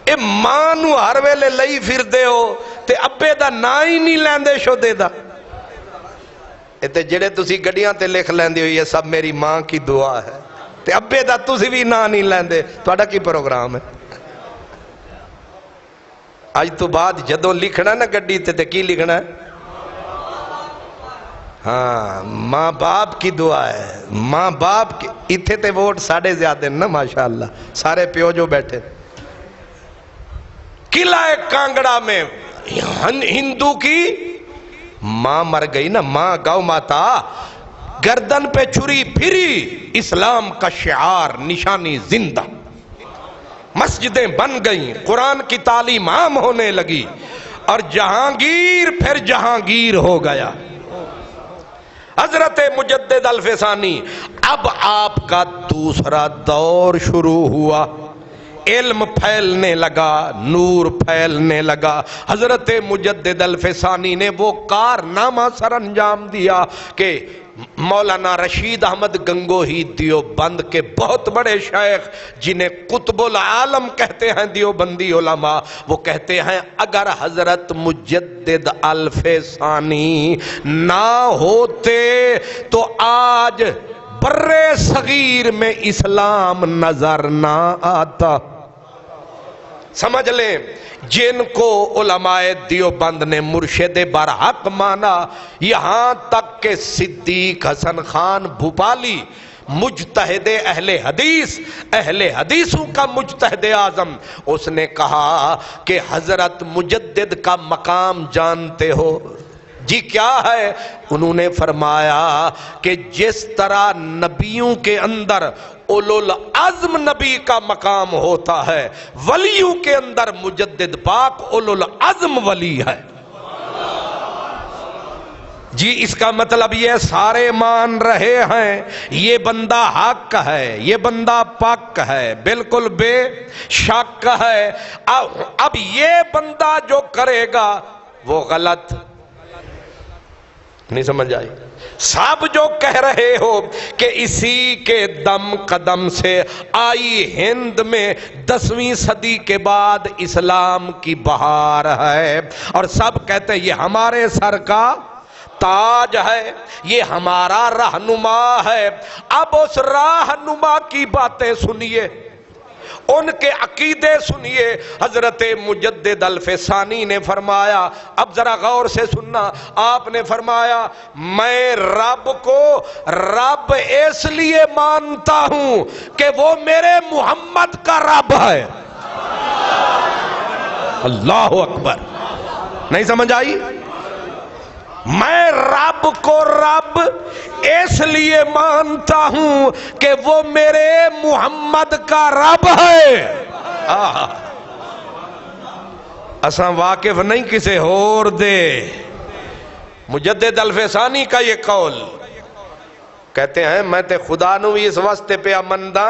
اے ماں نو ہر ویلے لئی پھر دے ہو، تے ابے دا نا ہی نہیں لیندے شو دے دا۔ اے تے جڑے تسی گڑیاں تے لکھ لیندے ہو یہ سب میری ماں کی دعا ہے، تے ابے دا تسی بھی نا نہیں لیندے، توڑا کی پروگرام ہے؟ آج تو بعد جدوں لکھنا نا گڈی تے کی لکھنا ہے؟ ہاں، ماں باپ کی دعا ہے، ماں باپ کی۔ اتھے تے ووٹ ساڑھے زیادہ نا ماشاءاللہ، سارے پیو جو بیٹھے۔ قلعہ کانگڑا میں ہندو کی ماں مر گئی نا، ماں گاؤ ماتا، گردن پہ چھری پھری، اسلام کا شعار نشانی زندہ، مسجدیں بن گئیں، قرآن کی تعلیم عام ہونے لگی، اور جہانگیر پھر جہانگیر ہو گیا۔ حضرت مجدد الفسانی، اب آپ کا دوسرا دور شروع ہوا، علم پھیلنے لگا، نور پھیلنے لگا۔ حضرت مجدد الفسانی نے وہ کارنامہ سر انجام دیا کہ مولانا رشید احمد گنگوہی دیوبند کے بہت بڑے شیخ، جنہیں قطب العالم کہتے ہیں دیوبندی علماء، وہ کہتے ہیں اگر حضرت مجدد الفسانی نہ ہوتے تو آج بر صغیر میں اسلام نظر نہ آتا۔ سمجھ لیں، جن کو علماء دیوبند نے مرشد برحق مانا، یہاں تک کہ صدیق حسن خان بھوپالی مجتہد اہل حدیثوں کا مجتہد اعظم، اس نے کہا کہ حضرت مجدد کا مقام جانتے ہو؟ جی کیا ہے؟ انہوں نے فرمایا کہ جس طرح نبیوں کے اندر اولو العزم نبی کا مقام ہوتا ہے، ولیوں کے اندر مجدد پاک اولو العزم ولی ہے۔ جی اس کا مطلب یہ سارے مان رہے ہیں یہ بندہ حق ہے، یہ بندہ پاک ہے، بالکل بے شک ہے۔ اب یہ بندہ جو کرے گا وہ غلط نہیں سمجھ آئی؟ سب جو کہہ رہے ہو کہ اسی کے دم قدم سے آئی ہند میں 10ویں صدی کے بعد اسلام کی بہار ہے، اور سب کہتے ہیں یہ ہمارے سر کا تاج ہے، یہ ہمارا رہنما ہے۔ اب اس رہنما کی باتیں سنیے، ان کے عقیدے سنیے۔ حضرت مجدد الفسانی نے فرمایا، اب ذرا غور سے سننا، آپ نے فرمایا میں رب کو رب اس لیے مانتا ہوں کہ وہ میرے محمد کا رب ہے۔ اللہ اکبر، نہیں سمجھ آئی؟ میں رب کو رب اس لیے مانتا ہوں کہ وہ میرے محمد کا رب ہے۔ اساں واقف نہیں کسے اور دے۔ مجدد الفسانی کا یہ قول کہتے ہیں میں تے خدا نو اس واسطے پہ امندہ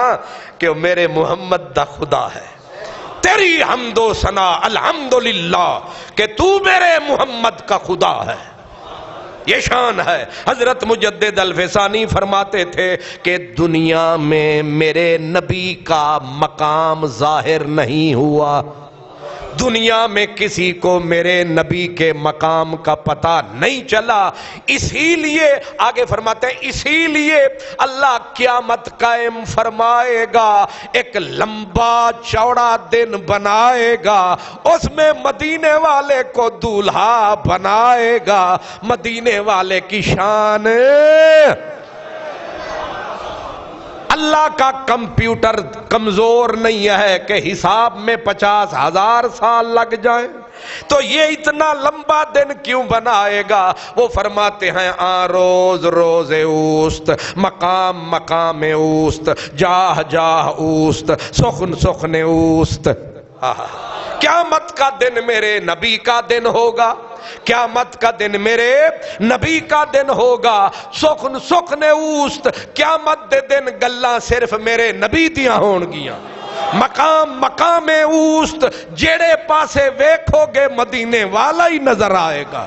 کہ وہ میرے محمد دا خدا ہے، تیری حمد و ثنا الحمدللہ کہ تو میرے محمد کا خدا ہے۔ یہ شان ہے۔ حضرت مجدد الفسانی فرماتے تھے کہ دنیا میں میرے نبی کا مقام ظاہر نہیں ہوا، دنیا میں کسی کو میرے نبی کے مقام کا پتہ نہیں چلا، اسی لیے آگے فرماتے ہیں اسی لیے اللہ قیامت قائم فرمائے گا، ایک لمبا چوڑا دن بنائے گا، اس میں مدینے والے کو دولہا بنائے گا، مدینے والے کی شان۔ اللہ کا کمپیوٹر کمزور نہیں ہے کہ حساب میں 50,000 سال لگ جائیں، تو یہ اتنا لمبا دن کیوں بنائے گا؟ وہ فرماتے ہیں روز روز اوست، مقام مقام اوست، جاہ جاہ اوست، سخن سخن اوست۔ قیامت کا دن میرے نبی کا دن ہوگا، قیامت کا دن میرے نبی کا دن ہوگا، سخن سخن اوست، قیامت دے دن گلاں صرف میرے نبی دیاں ہون گیاں، مقام مقام اوست، جیڑے پاسے ویکھو گے مدینے والا ہی نظر آئے گا،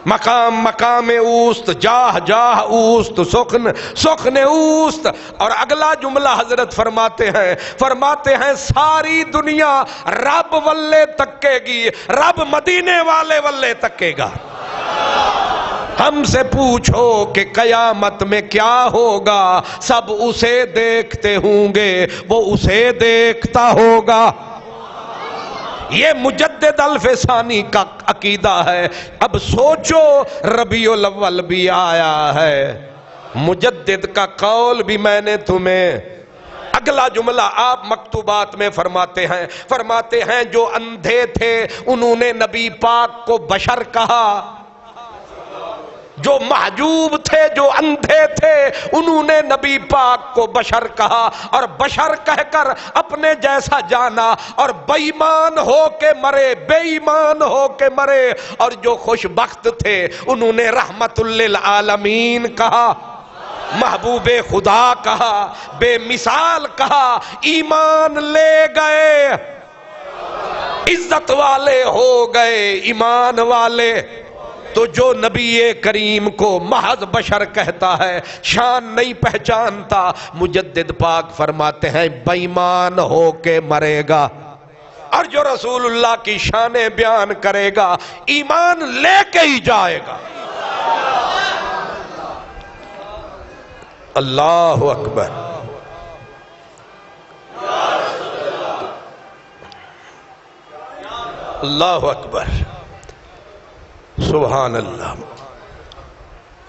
مقام مقام اوست، جاہ جاہ اوست، سخن سخن اوست۔ اور اگلا جملہ حضرت فرماتے ہیں ساری دنیا رب والے تکے گی، رب مدینے والے والے تکے گا۔ ہم سے پوچھو کہ قیامت میں کیا ہوگا، سب اسے دیکھتے ہوں گے، وہ اسے دیکھتا ہوگا۔ یہ مجدد الف ثانی کا عقیدہ ہے۔ اب سوچو ربیع الاول بھی آیا ہے، مجدد کا قول بھی میں نے تمہیں، اگلا جملہ آپ مکتوبات میں فرماتے ہیں جو اندھے تھے انہوں نے نبی پاک کو بشر کہا، جو محجوب تھے جو اندھے تھے انہوں نے نبی پاک کو بشر کہا، اور بشر کہہ کر اپنے جیسا جانا، اور بے ایمان ہو کے مرے، بے ایمان ہو کے مرے، اور جو خوش بخت تھے انہوں نے رحمت للعالمین کہا، محبوب خدا کہا، بے مثال کہا، ایمان لے گئے، عزت والے ہو گئے، ایمان والے۔ تو جو نبی کریم کو محض بشر کہتا ہے، شان نہیں پہچانتا، مجدد پاک فرماتے ہیں بے ایمان ہو کے مرے گا، اور جو رسول اللہ کی شانیں بیان کرے گا ایمان لے کے ہی جائے گا۔ اللہ اکبر، اللہ اکبر، سبحان اللہ۔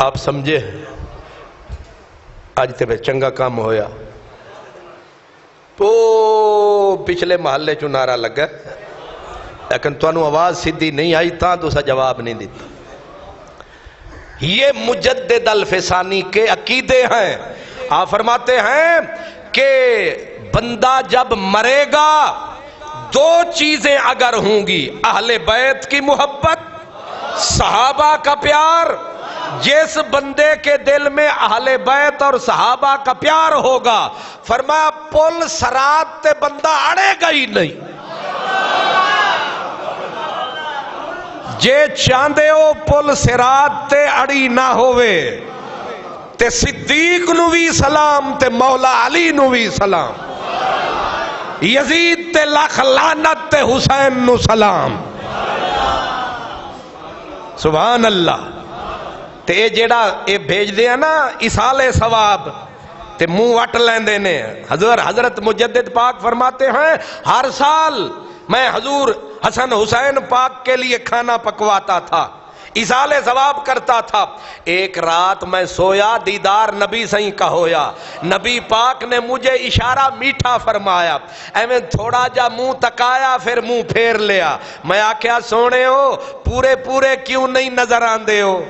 آپ سمجھے آج تے چنگا کام ہویا، تو پچھلے محلے چو نعرہ لگا، لیکن تانوں آواز سیدھی نہیں آئی تاں دوسرا جواب نہیں دیتا۔ یہ مجدد الف ثانی کے عقیدے ہیں۔ آپ فرماتے ہیں کہ بندہ جب مرے گا دو چیزیں اگر ہوں گی، اہل بیت کی محبت، صحابہ کا پیار۔ جس بندے کے دل میں اہل بیت اور صحابہ کا پیار ہوگا، فرمایا پل سرات تے بندہ اڑے گا ہی نہیں۔ جے چاندے ہو پل سرات تے اڑی نہ ہوئے، تے صدیق نو بھی سلام تے مولا علی نو بھی سلام، یزید تے لاکھ لعنت تے حسین نو سلام۔ سبحان اللہ۔ تے اے جیڑا اے بھیج دیا نا ایصال ثواب تے منہ وٹ لیندے نے، حضرت مجدد پاک فرماتے ہیں ہر سال میں حضور حسن حسین پاک کے لیے کھانا پکواتا تھا، ایصال ثواب کرتا تھا۔ ایک رات میں سویا، دیدار نبی سہیں کا ہویا، نبی پاک نے مجھے اشارہ میٹھا فرمایا، ایویں تھوڑا جا منہ تکایا پھر منہ پھیر لیا۔ میں آکھیا سونے ہو پورے پورے کیوں نہیں نظر آندے ہو؟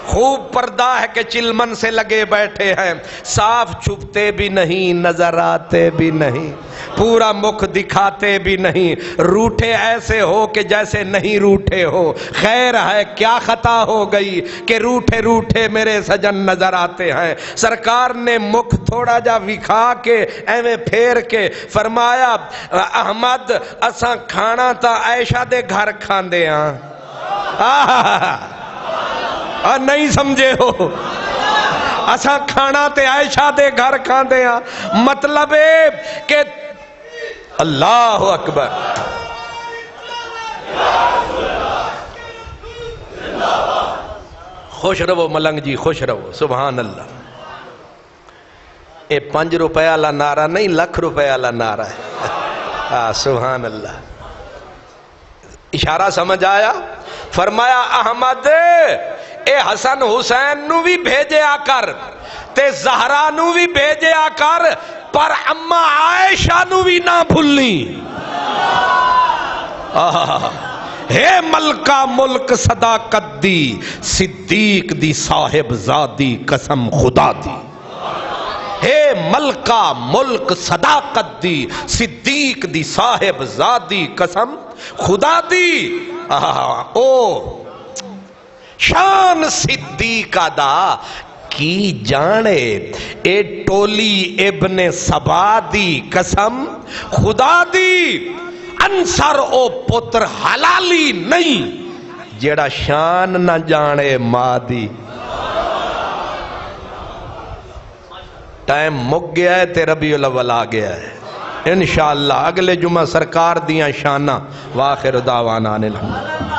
خوب پردہ ہے کہ چلمن سے لگے بیٹھے ہیں، صاف چھپتے بھی نہیں، نظر آتے بھی نہیں، پورا مکھ دکھاتے بھی نہیں، روٹھے ایسے ہو کہ جیسے نہیں روٹھے ہو۔ خیر ہے کیا خطا ہو گئی کہ روٹھے روٹھے میرے سجن نظر آتے ہیں۔ سرکار نے مکھ تھوڑا جا وکھا کے ایویں پھیر کے فرمایا احمد اساں کھانا تا عائشہ دے گھر کھاندے ہاں۔ نہیں سمجھے ہو، اساں کھانا تے عائشہ دے گھر کھاندے ہاں، مطلب ہے کہ اللہ اکبر. خوش رہو ملنگ جی، خوش رہو. سبحان اللہ. یہ 5 روپے والا نعرہ نہیں، لکھ روپے والا نعرہ ہے. سبحان اللہ. اشارہ سمجھ آیا؟ فرمایا احمد اے حسن حسین نو بھی بھیجیا کر تے زہرا نو بھی بھیجیا کر، پر اما عائشہ نو بھی نہ بھولنی. ہے ملکہ ملک صداقت دی، صدیق دی صاحب زادی قسم خدا دی. ہے ملکہ ملک صداقت دی، صدیق دی صاحب زادی قسم خدا دی. او شان صدیق دا کی جانے، اے ٹولی ابن سبا دی قسم خدا دی. انصر او پتر حلالی نہیں جیڑا شان نہ جانے ماں دی. ٹائم مک گیا ہے تے ربیع الاول آ گیا ہے. انشاءاللہ اگلے جمعہ سرکار دیاں شانہ. وآخر دعوانا الحمدللہ.